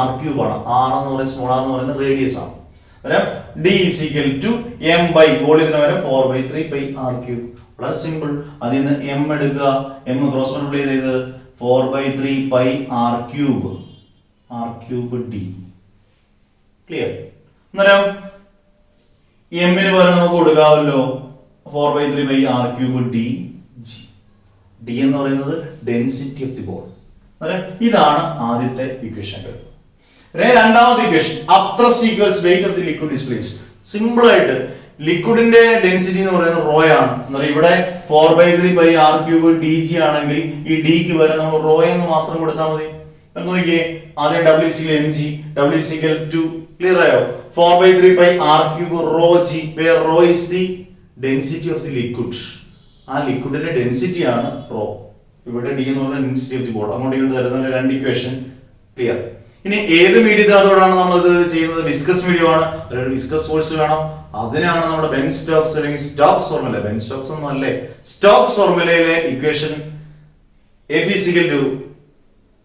r³ ആണ്. r എന്ന് പറയുന്നത് സ്മോൾ r എന്ന് പറയുന്നത് റേഡിയസ് ആണ്. D = m by വോളിയത്തിന് പകരം 4/3 π r³. വളരെ സിമ്പിൾ. അതിൽ നിന്ന് m എടുക്കുക, m ക്രോസ് മൾട്ടിപ്ലൈ ചെയ്ത് 4/3 π r³ d. ക്ലിയർ? അന്നേരം m ന് പകരം നമുക്ക് കൊടുക്കാമല്ലോ 4/3 π r³ d g. ഡി എന്ന് പറയുന്നത് ഡെൻസിറ്റി ഓഫ് ദി ബോൾ. ഇതാണ് ആദ്യത്തെ ഇക്വേഷൻ. രണ്ടാമത്തെ equation അപ്ത്രസ്റ്റ് equals wait of the liquid displaced. Simple ആയിട്ട് ലിക്വിഡിന്റെ ഡെൻസിറ്റി എന്ന് പറയുന്നത് റോ ആണ്. എന്നാൽ ഇവിടെ 4/3πr³ dg ആണെങ്കിൽ ഈ ഡിക്ക് വരെ നമ്മൾ റോ എന്ന് മാത്രം കൊടുത്താൽ മതി. നോക്കിയേ, ആദ്യം WC WC2 ക്ലിയർ ആയോ? 4/3πr³ rho g, where rho is the density of the liquid. ആ ലിക്വിഡിന്റെ ഡെൻസിറ്റി ആണ് റോ. ഇവിടെ ഡി എന്ന് പറയുന്നത് ഡെൻസിറ്റി ഓഫ് ദി ബോൾ. അങ്ങോട്ട് ഇങ്ങോട്ട് തരുന്ന രണ്ട് ഇക്വേഷൻ ക്ലിയർ. ഇനി ഏത് മീഡിയത്തിനകത്തോടാണ് നമ്മൾ ഇത് ചെയ്യുന്നത്? വിസ്കസ് മീഡിയം ആണ്. വിസ്കസ് ഫോഴ്സ് വേണം. അതിനാണ് നമ്മുടെ ബെൻ സ്റ്റോക്സ് അല്ലെങ്കിൽ സ്റ്റോക്സ് ഫോർമുല, ബെൻ സ്റ്റോക്സ് ഒന്നും അല്ലേ, സ്റ്റോക്സ് ഫോർമുലയിലെ equation F is equal to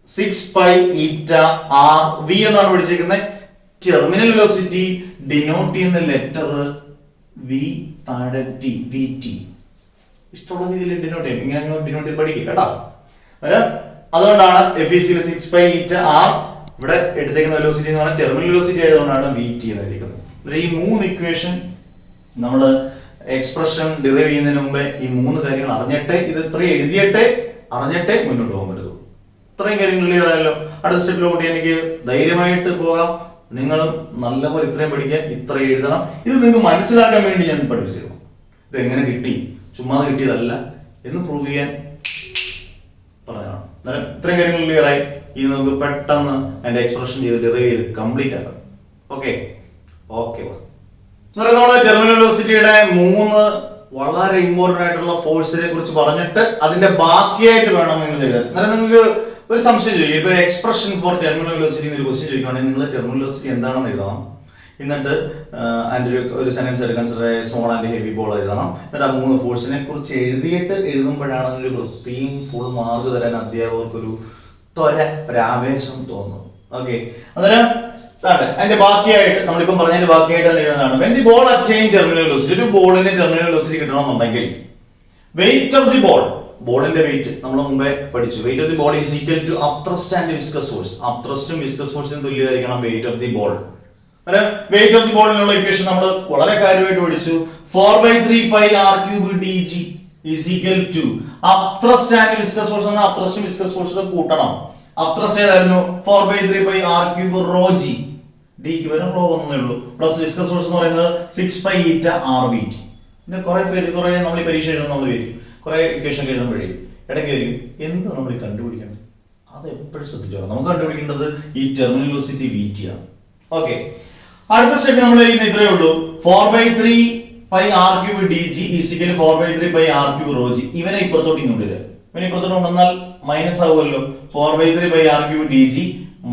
6π∗r v എന്നാണ് പഠിച്ചിരിക്കുന്നത്. ടെർമിനൽ വെലോസിറ്റി ഡിനോട്ട് ചെയ്യുന്ന ലെറ്റർ v താഴെ t, vt. ഇഷ്ടമുള്ള രീതിയിൽ ഡിനോട്ട് ചെയ്യും. ഇങ്ങനെ ഡിനോട്ട് ചെയ്ത് പഠിക്കുക കേട്ടോ. അതുകൊണ്ടാണ് F is equal to 6π∗r. ഇവിടെ എടുത്തേക്കുന്ന വെലോസിറ്റി എന്ന് പറഞ്ഞാൽ ടെർമിനൽ വെലോസിറ്റി ആയതുകൊണ്ടാണ് vt എന്ന് എഴുതിയിരിക്കുന്നത്. ഈ മൂന്ന് ഇക്വേഷൻ നമ്മൾ എക്സ്പ്രഷൻ ഡിറൈവ് ചെയ്യുന്നതിന് മുമ്പേ ഈ മൂന്ന് കാര്യങ്ങൾ അറിഞ്ഞിട്ടേ, ഇത് ഇത്രയും എഴുതിയിട്ടേ അറിഞ്ഞിട്ടേ മുന്നോട്ട് പോകാൻ പറ്റുള്ളൂ. ഇത്രയും കാര്യങ്ങൾ ക്ലിയർ ആയല്ലോ. അടുത്ത സ്റ്റെപ്പിലോട്ട് എനിക്ക് ധൈര്യമായിട്ട് പോകാം. നിങ്ങളും നല്ലപോലെ ഇത്രയും പഠിക്കുക, ഇത്ര എഴുതണം. ഇത് നിങ്ങൾക്ക് മനസ്സിലാക്കാൻ വേണ്ടി ഞാൻ പഠിപ്പിച്ചിരുന്നു. ഇത് എങ്ങനെ കിട്ടി, ചുമ്മാ കിട്ടിയതല്ല എന്ന് പ്രൂവ് ചെയ്യാൻ പറഞ്ഞതാണ്. ഇത്രയും കാര്യങ്ങൾ ക്ലിയർ ആയി. ഇത് നമുക്ക് പെട്ടെന്ന് അതിന്റെ എക്സ്പ്രഷൻ ചെയ്ത് ഡിറൈവ് ചെയ്ത് കംപ്ലീറ്റ് ആക്കാം. ഓക്കെ ഓക്കെ നമ്മുടെ ടെർമിനൽ വെലോസിറ്റിയുടെ മൂന്ന് വളരെ ഇമ്പോർട്ടന്റ് ആയിട്ടുള്ള ഫോഴ്സിനെ കുറിച്ച് പറഞ്ഞിട്ട് അതിന്റെ ബാക്കിയായിട്ട് വേണം നിങ്ങൾ എഴുതാൻ. അന്നേരം നിങ്ങൾക്ക് ഒരു സംശയം ചോദിക്കും. ഇപ്പൊ എക്സ്പ്രഷൻ ഫോർ ടെർമിനൽ വെലോസിറ്റി ഒരു ക്വസ്റ്റ്യൻ ചോദിക്കുകയാണെങ്കിൽ നിങ്ങൾ ടെർമിനൽ വെലോസിറ്റി എന്താണെന്ന് എഴുതണം. എന്നിട്ട് അതിന്റെ ഒരു സെന്റൻസ് എടുക്കാൻ സ്മോൾ ആൻഡ് ഹെവി ബോൾ എഴുതണം. എന്നിട്ട് ആ മൂന്ന് ഫോഴ്സിനെ കുറിച്ച് എഴുതിയിട്ട് എഴുതുമ്പോഴാണ് അതിനൊരു വൃത്തിയും ഫുൾ മാർക്ക് തരാൻ അധ്യാപകർക്കൊരു ഒരു ആവേശം തോന്നുന്നു. ഓക്കെ, അന്നേരം അതിന്റെ ബാക്കിയായിട്ട് നമ്മളിപ്പം പറഞ്ഞതിന്റെ ബാക്കിയായിട്ട് തന്നെ എഴുതാനാണ്. When the ball attain terminal velocity, ഒരു ബോളിന്റെ ടെർമിനൽ വെലോസിറ്റി കിട്ടണമെന്നുണ്ടെങ്കിൽ വെയിറ്റ് ഓഫ് ദി ബോൾ, ബോളിന്റെ വെയിറ്റ് നമ്മൾ മുമ്പേ പഠിച്ചു. Weight of the ball is equal to upthrust and viscous force. അപ്ത്രസ്റ്റും വിസ്കസ് ഫോഴ്സിനും തുല്യമായിരിക്കണം weight of the ball. Weight of the ബോളിനുള്ള ഇക്വേഷൻ നമ്മൾ വളരെ കാര്യമായിട്ട് പഠിച്ചു. 4/3πr³ dg is equal to upthrust and viscous force. അപ്ത്രസ്റ്റും വിസ്കസ് ഫോഴ്സും കൂട്ടണം. അപ്ത്രസ്റ്റ് ഏതായിരുന്നു? 4/3πr³ rho g. ഡിക്ക് വരും റോ ഒന്നേ ഉള്ളൂ. പ്ലസ് വിസ്കസ് ഫോഴ്സ് എന്ന് പറയുന്നത് 6π∗rvt. പിന്നെ കുറെ നമ്മൾ ഈ പരീക്ഷ എഴുതുന്ന നമ്മൾ വരും, കുറെ ഇക്വേഷൻ എഴുതുമ്പോഴേ ഇടയ്ക്ക് വരും എന്ത് നമ്മൾ കണ്ടുപിടിക്കണം. അത് എപ്പോഴും ശ്രദ്ധിച്ചോളാം. നമുക്ക് കണ്ടുപിടിക്കേണ്ടത് ഈ ടെർമിനൽ വെലോസിറ്റി vt ആണ്. ഓക്കെ, അടുത്ത സ്റ്റെപ്പ് നമ്മൾ ചെയ്യുന്ന ഇത്രയേ ഉള്ളൂ. 4/3πr³ dg is equal 4/3πr³ rho g. ഇവനെ ഇപ്പുറത്തോട്ട് ഇങ്ങോട്ട് വരിക. ഇവനെ ഇപ്പുറത്തോട്ട് കൊണ്ടുവന്നാൽ മൈനസ് ആവുമല്ലോ. 4/3πr³ dg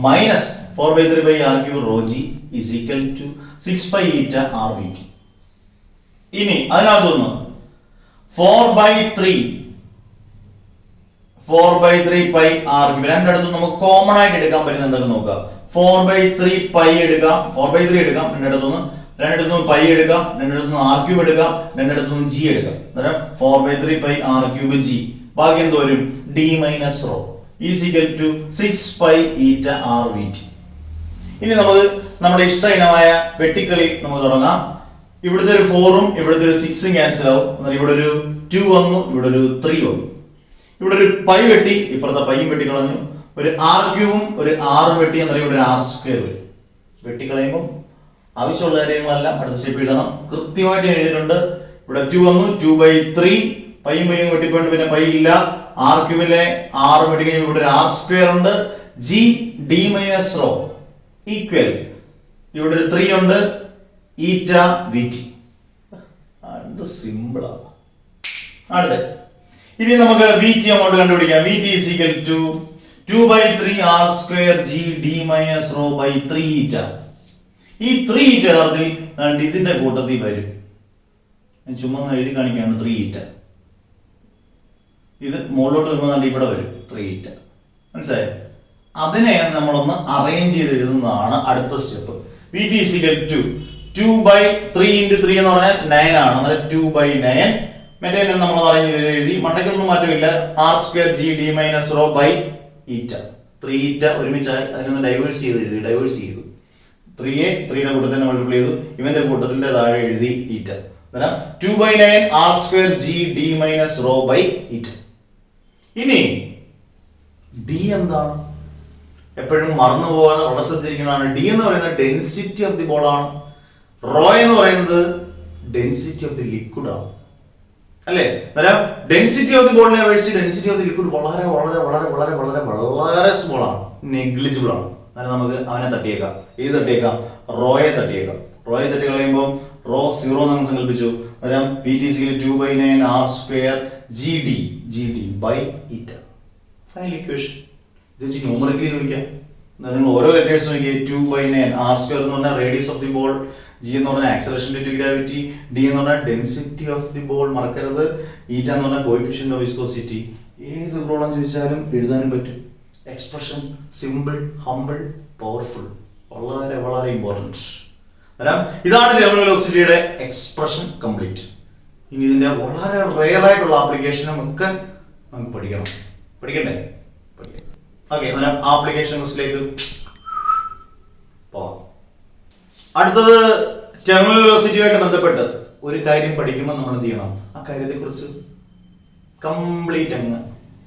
minus 4/3πr³ rho g is equal to 6π∗rvt. ഇനി അതിനകത്തൊന്ന് 4/3πr³ രണ്ടിടത്തും നമുക്ക് കോമൺ ആയിട്ട് എടുക്കാൻ പറ്റുന്ന എന്തൊക്കെ നോക്കാം. 4/3π എടുക്കാം, 4/3 എടുക്കാം, രണ്ടിടത്തുനിന്ന് പൈ എടുക്കാം, രണ്ടിടത്തുനിന്ന് r³ എടുക്കാം, രണ്ടിടത്തുനിന്ന് g എടുക്കാം. അന്നേരം 4/3πr³ g. ബാക്കി എന്ത് വരും? d minus rho is equal to 6π∗rvt. ഇനി നമുക്ക് നമ്മുടെ ഇഷ്ട ഇനമായ വെട്ടിക്കളി നമുക്ക് തുടങ്ങാം. ഇവിടുത്തെ ഒരു 4ഉം ഇവിടുത്തെ ഒരു 6ഉം ക്യാൻസൽ ആവും. എന്നാൽ ഇവിടെ ഒരു 2 വന്നു, ഇവിടെ ഒരു 3 വന്നു. ഇവിടെ ഒരു പൈ വെട്ടി, ഇപ്പുറത്തെ പൈയും വെട്ടിക്കളഞ്ഞു. ഒരു r³ ഒരു 6 വെട്ടി, എന്നാൽ ഇവിടെ ഒരു r² വരും. വെട്ടിക്കളയുമ്പോൾ ആവശ്യമുള്ള കാര്യങ്ങളെല്ലാം അടുത്ത സ്റ്റെപ്പ് എഴുതണം. കൃത്യമായിട്ട് എഴുതിയിട്ടുണ്ട്. ഇവിടെ 2 വന്നു, 2/3 പൈയും വെട്ടിപ്പോയിട്ട് പിന്നെ പൈ ഇല്ല. r³ 6 വെട്ടിക്കഴിഞ്ഞാൽ ഇവിടെ ഒരു r² ഉണ്ട്. g d minus rho equal ഇവിടെ ഒരു 3 ഉണ്ട്, βvt. അത് സിമ്പിളാണ്. അടുത്ത ഇനി നമുക്ക് vt അങ്ങോട്ട് കണ്ടുപിടിക്കാം. vt is equal to 2/3r² g d minus rho by 3η. ഈ 3η യഥാർത്ഥത്തിൽ ഇതിന്റെ കൂട്ടത്തിൽ വരും. ഞാൻ ചുമ്മാ എഴുതി കാണിക്കുകയാണ്. 3η ഇത് മുകളിലോട്ട് വരുമ്പോൾ ഇവിടെ വരും 3η. മനസ്സിലായോ? അതിനെ നമ്മളൊന്ന് അറേഞ്ച് ചെയ്ത് എഴുതുന്നതാണ് അടുത്ത step. vt is equal to 2/3 × 3 എന്ന് പറഞ്ഞാൽ 9 ആണ്. അന്നേരം 2/9. മറ്റേ നമ്മൾ അറേഞ്ച് ചെയ്ത് എഴുതി. മണ്ടയ്ക്കൊന്നും മാറ്റമില്ല. r² g d minus rho by η. 3η ഒരുമിച്ച് അതിനൊന്ന് ഡൈവേഴ്സ് ചെയ്ത് എഴുതി. ഡൈവേഴ്സ് ചെയ്തു. 3യെ 3യുടെ കൂട്ടത്തിൽ മൾട്ടിപ്ലൈ ചെയ്തു. ഇവന്റെ കൂട്ടത്തിന്റെ താഴെ എഴുതി η. 2/9 r² g d minus rho by η. ഇനി ഡി എന്താണ്? എപ്പോഴും മറന്നു പോകാതെ വളരെ ശ്രദ്ധിച്ചിരിക്കുന്നതാണ്. ഡി എന്ന് പറയുന്നത് ഡെൻസിറ്റി ഓഫ് ദി ബോൾ ആണ്. റോ എന്ന് പറയുന്നത് ഡെൻസിറ്റി ഓഫ് ദി ലിക്വിഡ് ആണ്, അല്ലേ? അന്നേരം ഡെൻസിറ്റി ഓഫ് ദി ബോളിനെ അപേക്ഷിച്ച് ഡെൻസിറ്റി ഓഫ് ദി ലിക്വിഡ് വളരെ വളരെ വളരെ വളരെ വളരെ വളരെ സ്മോൾ ആണ്, നെഗ്ലിജിബിൾ ആണ്. അന്നേരം നമുക്ക് അവനെ തട്ടിയേക്കാം. ഏത് തട്ടിയേക്കാം? റോയെ തട്ടിയേക്കാം. റോയെ തട്ടി കളയുമ്പോൾ റോ 0 എന്ന് സങ്കല്പിച്ചു. അന്നേരം VT 2/9 r² GD by eta. Final equation. ഇത് വെച്ച് ന്യൂമറിക്കലി നോക്കിയാൽ നിങ്ങൾ ഓരോ ലെറ്റേഴ്സ് നോക്കിയാൽ 2/9 r² എന്ന് പറഞ്ഞാൽ radius of the ball, G എന്ന് പറഞ്ഞാൽ acceleration due to gravity, D എന്ന് പറഞ്ഞാൽ ഡെൻസിറ്റി ഓഫ് ദി ബോൾ, മറക്കരുത്. ഈറ്റ എന്ന് പറഞ്ഞാൽ കോഎഫിഷ്യന്റ് ഓഫ് വിസ്കോസിറ്റി. ഏത് പ്രോബ്ലം ചോദിച്ചാലും എഴുതാനും പറ്റും. എക്സ്പ്രഷൻ സിമ്പിൾ, ഹംബിൾ, പവർഫുൾ, വളരെ വളരെ ഇമ്പോർട്ടൻറ്റ്. ഇതാണ് ടെർമിനൽ വെലോസിറ്റിയുടെ എക്സ്പ്രഷൻ കംപ്ലീറ്റ്. ഇനി ഇതിന്റെ വളരെ റെയർ ആയിട്ടുള്ള ആപ്ലിക്കേഷനും ഒക്കെ നമുക്ക് പഠിക്കണം. പഠിക്കണ്ടേ? പഠിക്കാം. ഓക്കെ, അന്നേരം ആപ്ലിക്കേഷൻ ക്വസ്റ്റിലേക്ക് പോവാം. അടുത്തത് ടെർമിനൽ വെലോസിറ്റിയുമായിട്ട് ബന്ധപ്പെട്ട് ഒരു കാര്യം പഠിക്കുമ്പോൾ നമ്മൾ എന്ത് ചെയ്യണം? ആ കാര്യത്തെക്കുറിച്ച് കംപ്ലീറ്റ് അങ്ങ്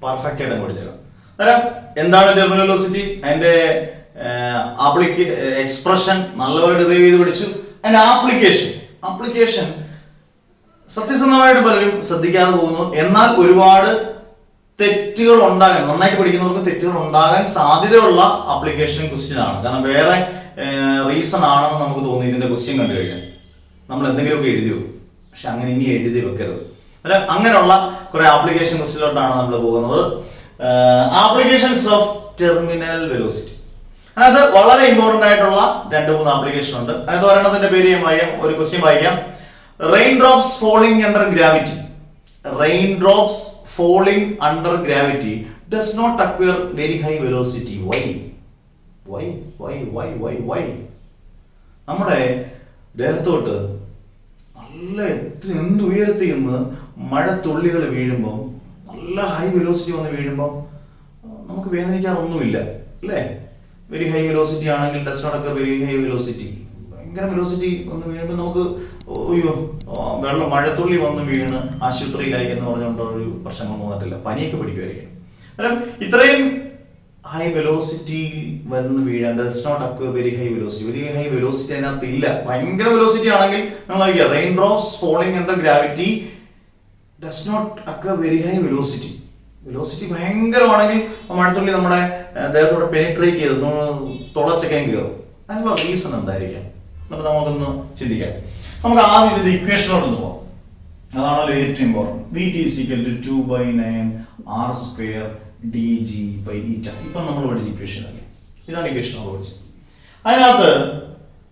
പെർഫെക്റ്റ് ആയിട്ട് അങ്ങ് പഠിച്ചേക്കാം. അന്നേരം എന്താണ് ടെർമിനൽ വെലോസിറ്റി? അതിന്റെ എക്സ്പ്രഷൻ നല്ലപോലെ ഡെറൈവ് ചെയ്ത് പഠിച്ചു. അതിന്റെ ആപ്ലിക്കേഷൻ സത്യസന്ധമായിട്ട് പലരും ശ്രദ്ധിക്കാതെ പോകുന്നു. എന്നാൽ ഒരുപാട് തെറ്റുകൾ ഉണ്ടാകാൻ, നന്നായിട്ട് പഠിക്കുന്നവർക്ക് തെറ്റുകൾ ഉണ്ടാകാൻ സാധ്യതയുള്ള ആപ്ലിക്കേഷൻ ക്വസ്റ്റ്യൻ ആണ്. കാരണം വേറെ റീസൺ ആണെന്ന് നമുക്ക് തോന്നി ഇതിന്റെ ക്വസ്റ്റ്യൻ കണ്ടു കഴിഞ്ഞാൽ നമ്മൾ എന്തെങ്കിലുമൊക്കെ എഴുതി വെക്കും. പക്ഷെ അങ്ങനെ ഇനി എഴുതി വെക്കരുത്. അങ്ങനെയുള്ള കുറെ ആപ്ലിക്കേഷൻ ക്വസ്റ്റ്യനിലോട്ടാണ് നമ്മൾ പോകുന്നത്. Applications of terminal velocity. അത് വളരെ ഇമ്പോർട്ടന്റ് ആയിട്ടുള്ള 2-3 ആപ്ലിക്കേഷൻ ഉണ്ട്. അതായത് ഒരെണ്ണത്തിന്റെ പേര് ഞാൻ വായിക്കാം, ഒരു ക്വസ്റ്റ്യൻ വായിക്കാം. Rain drops falling under gravity. Rain drops falling under gravity does not acquire very high velocity. Why? നമ്മുടെ ദേഹത്തോട്ട് നല്ല എന്ത് ഉയരത്തിൽ നിന്ന് മഴത്തുള്ളികൾ വീഴുമ്പോൾ, നല്ല ഹൈ വെലോസിറ്റി വന്ന് വീഴുമ്പോൾ നമുക്ക് വേദനിക്കാറൊന്നുമില്ല, അല്ലേ? വെരി ഹൈ വെലോസിറ്റി ആണെങ്കിൽ does not acquire very high velocity. ഭയങ്കര വെലോസിറ്റി വന്ന് വീഴുമ്പോൾ നമുക്ക് അയ്യോ മഴത്തുള്ളി വന്ന് വീണ് ആശുപത്രിയിലായി എന്ന് പറഞ്ഞുകൊണ്ട് ഒരു പ്രശ്നങ്ങളൊന്നും വന്നിട്ടില്ല, പനിയൊക്കെ പിടിക്കുമായിരിക്കും. അന്നേരം ഇത്രയും ഹൈ വെലോസിറ്റി വന്ന് വീഴാൻ does not acquire very high velocity അതിനകത്ത് ഇല്ല. ഭയങ്കര വെലോസിറ്റി ആണെങ്കിൽ നമ്മൾ നോക്കിയാൽ rain drops falling under gravity does not acquire very high velocity ഭയങ്കരമാണെങ്കിൽ മഴത്തുള്ളി നമ്മുടെ ദേഹത്തോടെ പെനിട്രേറ്റ് ചെയ്ത് തുളച്ചൊക്കെ കയറും. അതിനുള്ള റീസൺ എന്തായിരിക്കാം എന്നിട്ട് നമുക്കൊന്ന് ചിന്തിക്കാം. നമുക്ക് ആദ്യം ഇതിന്റെ ഇക്വേഷനോട് പോകാം. അതാണല്ലോ ഏറ്റവും important. VT 2/9 r² dG by eta. ഇപ്പം നമ്മൾ പഠിച്ച ഇക്വേഷൻ അല്ലേ? ഇതാണ് ഇക്വേഷൻ നമ്മൾ പഠിച്ചത്. അതിനകത്ത്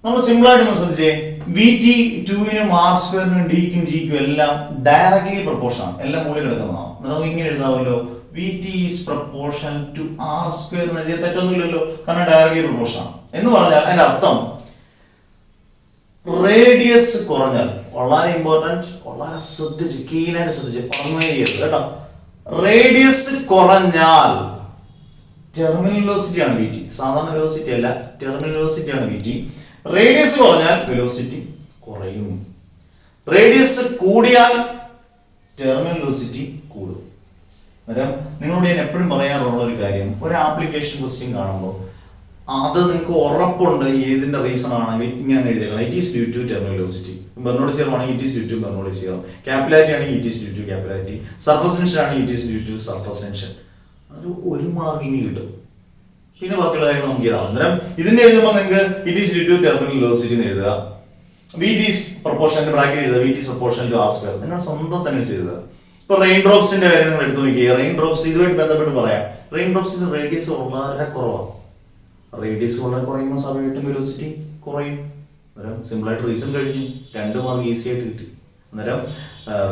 നമ്മൾ സിമ്പിൾ ആയിട്ട് ഒന്ന് ശ്രദ്ധിച്ചേ. VT 2-നും r²-നും D-ക്കും G-ക്കും എല്ലാം ഡയറക്ട്ലി പ്രൊപ്പോർഷൻ ആണ്, എല്ലാം മൂല്യം കിടക്കുന്നതാണ്. നമുക്ക് ഇങ്ങനെ എഴുതാമല്ലോ, VT is proportional to r² എന്ന് എഴുതിയ തെറ്റൊന്നുമില്ലല്ലോ, കാരണം ഡയറക്ട്ലി പ്രൊപ്പോർഷൻ ആണ്. എന്ന് പറഞ്ഞാൽ അതിന്റെ അർത്ഥം റേഡിയസ് കുറഞ്ഞാൽ, വളരെ ഇമ്പോർട്ടൻറ്റ്, വളരെ ശ്രദ്ധിച്ച് കീനായിട്ട് ശ്രദ്ധിച്ച് പറഞ്ഞു ചെയ്യരുത് കേട്ടോ. റേഡിയസ് കുറഞ്ഞാൽ ടെർമിനൽ വെലോസിറ്റി ആണ് VT, സാധാരണ വെലോസിറ്റി അല്ല, ടെർമിനൽ വെലോസിറ്റി ആണ് VT. റേഡിയസ് കുറഞ്ഞാൽ വെലോസിറ്റി കുറയും. റേഡിയസ് കൂടിയാൽ ടെർമിനൽ വെലോസിറ്റി കൂടും. അന്നേരം നിങ്ങളോട് ഞാൻ എപ്പോഴും പറയാറുള്ള ഒരു കാര്യം, ഒരു ആപ്ലിക്കേഷൻ ക്വസ്റ്റ്യൻ കാണുമ്പോൾ അത് നിങ്ങൾക്ക് ഉറപ്പുണ്ട് ഏതിന്റെ റീസൺ ആണെങ്കിൽ ഇങ്ങനെ എഴുതിയേക്കണം. It is due to terminal velocity. Bernoulli's theorem ആണെങ്കിൽ it is due to Bernoulli's theorem. Capillarity ആണെങ്കിൽ it is due to capillarity. Surface tension ആണെങ്കിൽ it is due to surface tension. അത് ഒരു മാർക്കിന് കിട്ടും. പിന്നെ ബാക്കിയുള്ള കാര്യങ്ങൾ നമുക്ക് ചെയ്താൽ അന്നേരം ഇതിന്റെ എഴുതുമ്പോൾ നിങ്ങൾക്ക് it is due to terminal velocity എന്ന് എഴുതുക. VT is proportional ബ്രാക്കറ്റ് എഴുതുക, VT is proportional to r². നിങ്ങൾ സ്വന്തം സെന്റൻസ് എഴുതുക. ഇപ്പൊ റെയിൻ ഡ്രോപ്സിന്റെ കാര്യം നിങ്ങൾ എടുത്തു നോക്കിയേ. റെയിൻ ഡ്രോപ്സ് ഇതുമായിട്ട് ബന്ധപ്പെട്ട് പറയാം. റെയിൻ ഡ്രോപ്സിന്റെ റേഡിയസ് വളരെ കുറവാണ്. റേഡിയസ് വളരെ കുറയുമ്പോൾ സ്വാഭാവികമായിട്ടും വെലോസിറ്റി കുറയും. അന്നേരം സിമ്പിൾ ആയിട്ട് റീസൺ കഴിഞ്ഞു, 2 മാർക്ക് ഈസി ആയിട്ട് കിട്ടി. അന്നേരം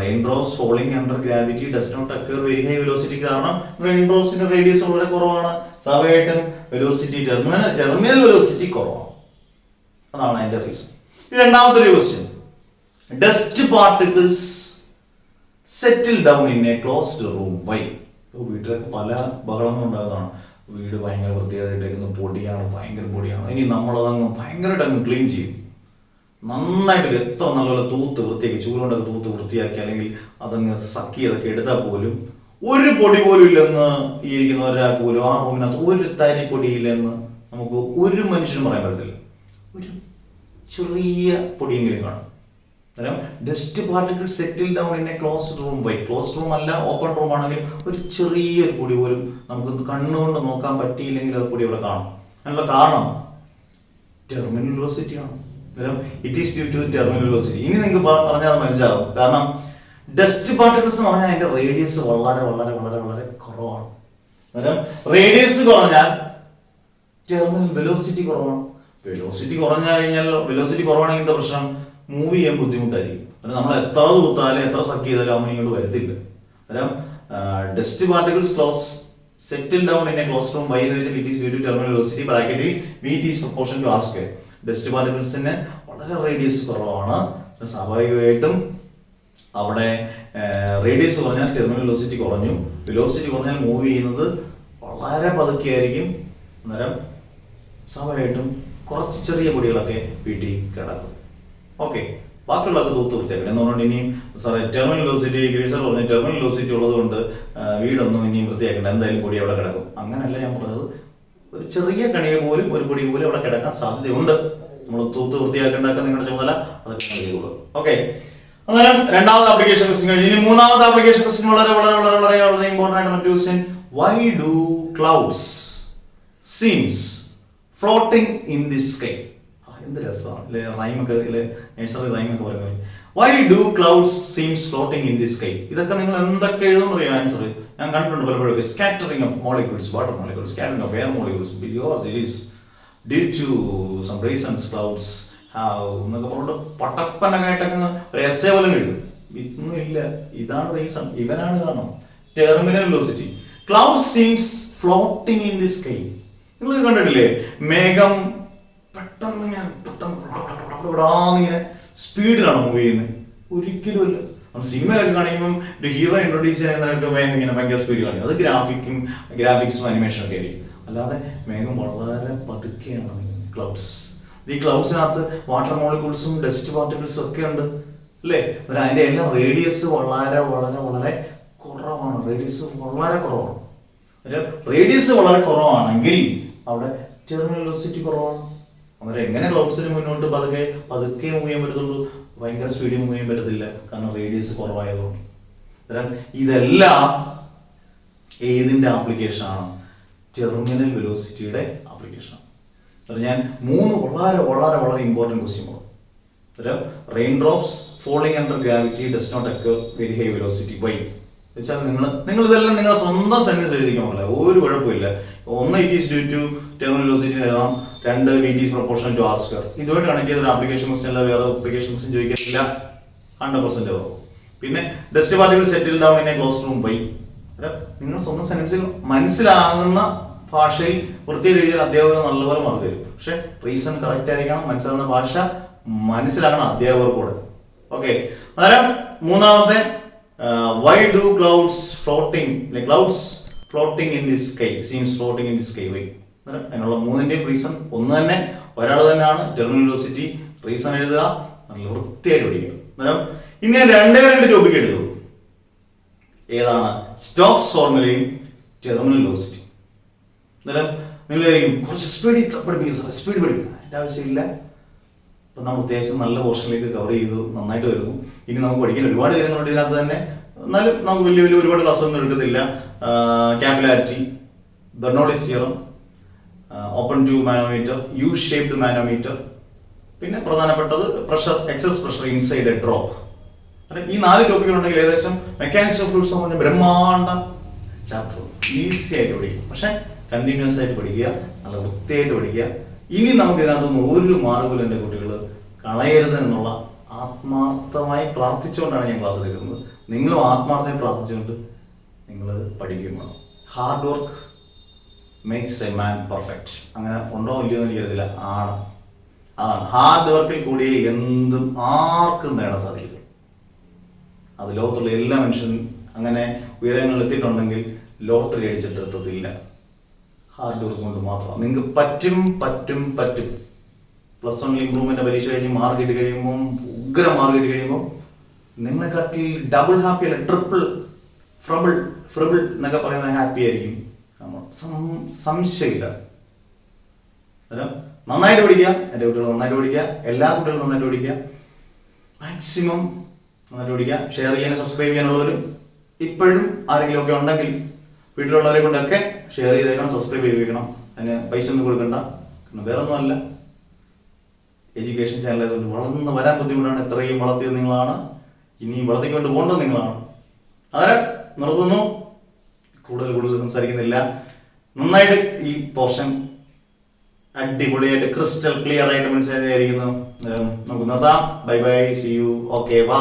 rain drops falling under gravity does not acquire very high velocity. കാരണം റെയിൻ ഡ്രോപ്സിന്റെ റേഡിയസ് വളരെ കുറവാണ്, സ്വാഭാവികമായിട്ടും വെലോസിറ്റി ടെർമിനൽ വെലോസിറ്റി കുറവാണ്. അതാണ് അതിന്റെ റീസൺ. രണ്ടാമത്തെ ഒരു question, dust particles settle down in a closed room. Why? വീട്ടിലൊക്കെ പല ബഹളങ്ങളും ഉണ്ടാകുന്നതാണ്. വീട് ഭയങ്കര വൃത്തിയായിട്ടിരിക്കുന്നു, പൊടിയാണ്, ഭയങ്കര പൊടിയാണ്. ഇനി നമ്മളതങ്ങ് ഭയങ്കരമായിട്ട് അങ്ങ് ക്ലീൻ ചെയ്യും, നന്നായിട്ട് എത്ര നല്ലപോലെ തൂത്ത് വൃത്തിയാക്കി, ചൂലുകൊണ്ടൊക്കെ തൂത്ത് വൃത്തിയാക്കി, അല്ലെങ്കിൽ അതങ്ങ് സക്കി അതൊക്കെ എടുത്താൽ പോലും ഒരു പൊടി പോലും ഇല്ലെന്ന് ഈ ഇരിക്കുന്ന ഒരാൾക്ക് പോലും ആ റൂമിനകത്ത് ഒരു തരി പൊടിയില്ലെന്ന് നമുക്ക് ഒരു മനുഷ്യനും പറയാൻ പറ്റത്തില്ല. ഒരു ചെറിയ പൊടിയെങ്കിലും കാണും. അന്നേരം dust particle settle down in a closed room why, closed room അല്ല ഓപ്പൺ റൂം ആണെങ്കിലും ഒരു ചെറിയൊരു പൊടി പോലും നമുക്ക് കണ്ണുകൊണ്ട് നോക്കാൻ പറ്റിയില്ലെങ്കിൽ അത് പൊടി അവിടെ കാണും. അതിനുള്ള കാരണം ടെർമിനൽ വെലോസിറ്റി ആണ്. അന്നേരം it is due to terminal velocity. ഇനി നിങ്ങൾക്ക് പറഞ്ഞാൽ അത് മനസ്സിലാവും. കാരണം ഡസ്റ്റ് പാർട്ടിക്കിൾസ് എന്ന് പറഞ്ഞാൽ അതിന്റെ റേഡിയസ് വളരെ വളരെ വളരെ വളരെ കുറവാണ്. അന്നേരം റേഡിയസ് കുറഞ്ഞാൽ ടെർമിനൽ വെലോസിറ്റി കുറവാണ്. വെലോസിറ്റി കുറഞ്ഞു കഴിഞ്ഞാൽ, വെലോസിറ്റി കുറവാണെങ്കിൽ എന്താ പ്രശ്നം? മൂവ് ചെയ്യാൻ ബുദ്ധിമുട്ടായിരിക്കും. അന്നേരം നമ്മൾ എത്ര തൂത്താലും എത്ര സക്ക് ചെയ്താലും അവൻ ഇങ്ങോട്ട് വരത്തില്ല. അന്നേരം dust particles close settle down in a close room by എന്ന് വെച്ചാൽ it is due to terminal velocity ബ്രാക്കറ്റിൽ v is proportion to r square. Dust പാർട്ടിക്കിൾസിന് വളരെ റേഡിയസ് കുറവാണ്. സ്വാഭാവികമായിട്ടും അവിടെ റേഡിയസ് കുറഞ്ഞാൽ ടെർമിനൽ വെലോസിറ്റി കുറഞ്ഞു. വെലോസിറ്റി കുറഞ്ഞാൽ മൂവ് ചെയ്യുന്നത് വളരെ പതുക്കെ ആയിരിക്കും. അന്നേരം സ്വാഭാവികമായിട്ടും കുറച്ച് ചെറിയ പൊടികളൊക്കെ വീട്ടിൽ കിടക്കും. ഓക്കെ, ബാക്കിയുള്ളതൊക്കെ തൂത്ത് വൃത്തിയാക്കണം എന്ന് പറഞ്ഞിട്ട് ഇനിയും സാറേ ടെർമിനൽ വെലോസിറ്റി ഗ്രീസർ പറഞ്ഞു ടെർമിനൽ വെലോസിറ്റി ഉള്ളതുകൊണ്ട് വീടൊന്നും ഇനിയും വൃത്തിയാക്കേണ്ട, എന്തായാലും പൊടി അവിടെ കിടക്കും. അങ്ങനെയല്ല ഞാൻ പറഞ്ഞത്. ഒരു ചെറിയ കണിക പോലും ഒരു പൊടി പോലും അവിടെ കിടക്കാൻ സാധ്യതയുണ്ട്. നമ്മൾ തൂത്ത് വൃത്തിയാക്കേണ്ടതൊക്കെ നിങ്ങളുടെ ചുമതല, അതൊക്കെ ചെയ്തോളൂ. ഓക്കെ, അന്നേരം രണ്ടാമത്തെ ആപ്ലിക്കേഷൻ ക്വസ്റ്റ്യൻ കഴിഞ്ഞു. ഇനി മൂന്നാമത്തെ ആപ്ലിക്കേഷൻ ക്വസ്റ്റ്യൻ വളരെ വളരെ വളരെ വളരെ വളരെ ഇമ്പോർട്ടന്റ് ആയിട്ടുള്ള question. Why do clouds seems floating in the sky? എന്ത് രസമാണ് അല്ലെ, റൈമൊക്കെ നഴ്സറി റൈമൊക്കെ പറയുന്നത്. Why do clouds seems floating in the sky? ഇതൊക്കെ നിങ്ങൾ എന്തൊക്കെ എഴുതും അറിയോ ആൻസർ? ഞാൻ കണ്ടിട്ടുണ്ട് പലപ്പോഴും. Scattering of molecules, water molecules, scattering of air molecules, because it is due to some reasons clouds എന്നൊക്കെ പറഞ്ഞിട്ട് പട്ടപ്പനകായിട്ടൊക്കെ ഒരു എസ്സേ പോലും എഴുതും. ഇതൊന്നും ഇല്ല, ഇതാണ് റീസൺ, ഇവനാണ് കാരണം. Terminal velocity. Cloud seems floating in the sky. നിങ്ങൾ കണ്ടിട്ടില്ലേ? മേഘം പെട്ടെന്ന് ഇങ്ങനെ ഇങ്ങനെ സ്പീഡിലാണ് മൂവ് ചെയ്യുന്നത്. ഒരിക്കലും അല്ല. നമ്മൾ സിനിമയിലൊക്കെ കാണിക്കുമ്പോൾ ഒരു ഹീറോ ഇൻട്രൊഡ്യൂസ് ചെയ്യുന്നതൊക്കെ മേഘം ഇങ്ങനെ ഭയങ്കര സ്പീഡ് കാണിക്കും. അത് ഗ്രാഫിക്സും അനിമേഷനും ഒക്കെ ആയിരിക്കും. അല്ലാതെ മേഘം വളരെ പതുക്കെയാണ് ക്ലൗഡ്സ്. ഈ ക്ലൗഡ്സിനകത്ത് വാട്ടർ മോളിക്യൂൾസും ഡസ്റ്റ് പാർട്ടിക്കിൾസും ഒക്കെ ഉണ്ട് അല്ലേ? അതിന്റെ എല്ലാം റേഡിയസ് വളരെ വളരെ വളരെ കുറവാണ്. റേഡിയസ് വളരെ കുറവാണ്. റേഡിയസ് വളരെ കുറവാണെങ്കിൽ അവിടെ ടെർമിനൽ വെലോസിറ്റി കുറവാണ്. അന്നേരം എങ്ങനെ ക്ലൗഡ്സിന് മുന്നോട്ട് പതുക്കെ പതുക്കെ മൂവ് ചെയ്യാൻ പറ്റത്തുള്ളൂ? ഭയങ്കര സ്പീഡിൽ മൂവ് ചെയ്യാൻ പറ്റത്തില്ല, കാരണം റേഡിയസ് കുറവായതുകൊണ്ട്. അന്നേരം ഇതെല്ലാം ഏതിന്റെ ആപ്ലിക്കേഷൻ ആണ്? ടെർമിനൽ വെലോസിറ്റിയുടെ ആപ്ലിക്കേഷൻ. ഞാൻ മൂന്ന് വളരെ വളരെ വളരെ ഇമ്പോർട്ടൻറ്റ് ക്വസ്റ്റ്യൻ പറയാം. Rain drops falling under gravity does not acquire very high velocity. Why വെച്ചാൽ നിങ്ങൾ ഇതെല്ലാം നിങ്ങളുടെ സ്വന്തം സെന്റൻസ് എഴുതിക്കാൻ പറ്റില്ല, ഒരു കുഴപ്പമില്ല. ഒന്ന് it is due to terminal velocity എഴുതാം, രണ്ട് v is proportion to r square. ഇതുമായിട്ട് കണക്ട് ചെയ്ത ഒരു ആപ്ലിക്കേഷൻ ക്വസ്റ്റ്യൻ അല്ല വേറെ ആപ്ലിക്കേഷൻ ക്വസ്റ്റ്യൻ ചോദിക്കത്തില്ല, 100% ആവും. പിന്നെ dust particle settle down in a close room why. നിങ്ങൾ സ്വന്തം സെന്റൻസിൽ മനസ്സിലാകുന്ന ഭാഷയിൽ വൃത്തിയിൽ എഴുതിയാൽ അധ്യാപകർ നല്ലപോലെ മാർക്ക് തരും. പക്ഷെ റീസൺ കറക്റ്റ് ആയിരിക്കണം, മനസ്സിലാകുന്ന ഭാഷ മനസ്സിലാക്കണം അധ്യാപകർ കൂടെ. ഓക്കെ, അന്നേരം മൂന്നാമത്തെ why do clouds floating in the sky seems floating in the sky why? അതിനുള്ള മൂന്നിന്റെയും റീസൺ ഒന്ന് തന്നെ, ഒരാൾ തന്നെയാണ്. Terminal velocity. റീസൺ എഴുതുക, നല്ല വൃത്തിയായിട്ട് പഠിക്കുക. അന്നേരം ഇനി രണ്ട് ടോപ്പിക് എഴുതുള്ളൂ. ഏതാണ്? സ്റ്റോക്സ് ഫോർമുലയും ടെർമിനൽ വെലോസിറ്റി. അന്നേരം നിങ്ങളായിരിക്കും കുറച്ച് സ്പീഡ് പഠിപ്പിക്കുക, സ്പീഡ് പഠിപ്പിക്കുക. അതിൻ്റെ ആവശ്യമില്ല. ഇപ്പം നമ്മൾ അത്യാവശ്യം നല്ല പോർഷനിലേക്ക് കവർ ചെയ്തു, നന്നായിട്ട് വരുന്നു. ഇനി നമുക്ക് പഠിക്കാൻ ഒരുപാട് കാര്യങ്ങളുണ്ട് ഇതിനകത്ത് തന്നെ. എന്നാലും നമുക്ക് വലിയ വലിയ ഒരുപാട് ക്ലാസ് ഒന്നും എടുക്കത്തില്ല. Capillarity, Bernoulli's theorem, open tube manometer, U shaped manometer, പിന്നെ പ്രധാനപ്പെട്ടത് pressure, excess pressure inside a drop. ഈ 4 ടോപ്പിക്കുകൾ ഉണ്ടെങ്കിൽ ഏകദേശം മെക്കാനിക്സ് ഓഫ് ഫ്ലൂയിഡ്സ് എന്ന് പറഞ്ഞ ബ്രഹ്മാണ്ട ചാപ്റ്റർ ഈസി ആയിട്ട് പഠിക്കും. പക്ഷെ കണ്ടിന്യൂസ് ആയിട്ട് പഠിക്കുക, നല്ല വൃത്തിയായിട്ട് പഠിക്കുക. ഇനി നമുക്ക് ഇതിനകത്തൊന്നും ഒരു മാർഗവും എൻ്റെ കുട്ടികൾ കളയരുത് എന്നുള്ള ആത്മാർത്ഥമായി പ്രാർത്ഥിച്ചുകൊണ്ടാണ് ഞാൻ ക്ലാസ് എടുക്കുന്നത്. നിങ്ങളും ആത്മാർത്ഥമായി പ്രാർത്ഥിച്ചുകൊണ്ട് നിങ്ങൾ പഠിക്കുകയും വേണം. Hard work makes a man perfect. അങ്ങനെ ഉണ്ടോ ഇല്ലയോ എന്ന് എനിക്കറിയില്ല, ആണ്. അതാണ് ഹാർഡ് വർക്കിൽ കൂടി എന്തും ആർക്കും നേടാൻ സാധിക്കും. അത് ലോകത്തുള്ള എല്ലാ മനുഷ്യനും അങ്ങനെ ഉയരങ്ങളിൽ എത്തിയിട്ടുണ്ടെങ്കിൽ ലോട്ടറി അടിച്ചിട്ട് എത്തത്തില്ല. ഹാർഡ് വർക്ക് കൊണ്ട് മാത്രം നിങ്ങൾക്ക് പറ്റും. +1 ഇംപ്രൂവ്മെന്റ് പരീക്ഷ കഴിഞ്ഞ് മാർക്ക് കിട്ടി കഴിയുമ്പോൾ, ഉഗ്ര മാർക്ക് കിട്ടി കഴിയുമ്പോൾ നിങ്ങളെക്കാട്ടിൽ ഡബിൾ ഹാപ്പി അല്ല, ട്രിപ്പിൾ ഫ്രിബിൾ എന്നൊക്കെ പറയുന്നത് ഹാപ്പി ആയിരിക്കും, സംശയമില്ല. അന്നേരം നന്നായിട്ട് പഠിക്കുക, എൻ്റെ കുട്ടികൾ നന്നായിട്ട് പഠിക്കുക, എല്ലാ കുട്ടികളും നന്നായിട്ട് പഠിക്കുക, മാക്സിമം നന്നായിട്ട് പഠിക്കുക. ഷെയർ ചെയ്യാനും സബ്സ്ക്രൈബ് ചെയ്യാനുള്ളവരും ഇപ്പോഴും ആരെങ്കിലും ഒക്കെ ഉണ്ടെങ്കിൽ വീട്ടിലുള്ളവരെ കൊണ്ടൊക്കെ ഷെയർ ചെയ്തേക്കണം, സബ്സ്ക്രൈബ് ചെയ്തേക്കണം. അതിന് പൈസ ഒന്നും കൊടുക്കണ്ട, കാരണം വേറെ ഒന്നുമല്ല, എഡ്യൂക്കേഷൻ ചാനലായതുകൊണ്ട് വളർന്ന് വരാൻ ബുദ്ധിമുട്ടാണ്. ഇത്രയും വളർത്തിയത് നിങ്ങളാണ്, ഇനിയും വളർത്തിക്കൊണ്ട് പോകേണ്ടത് നിങ്ങളാണ്. അതെ, നിർത്തുന്നു, കൂടുതൽ സംസാരിക്കുന്നില്ല. നന്നായിട്ട് ഈ പോർഷൻ അടിപൊളിയായിട്ട് ക്രിസ്റ്റൽ ക്ലിയർ ആയിട്ട് മനസ്സിലായിരിക്കുന്നു. നമുക്ക് നിർത്താം. Bye bye, see you. Okay, വാ.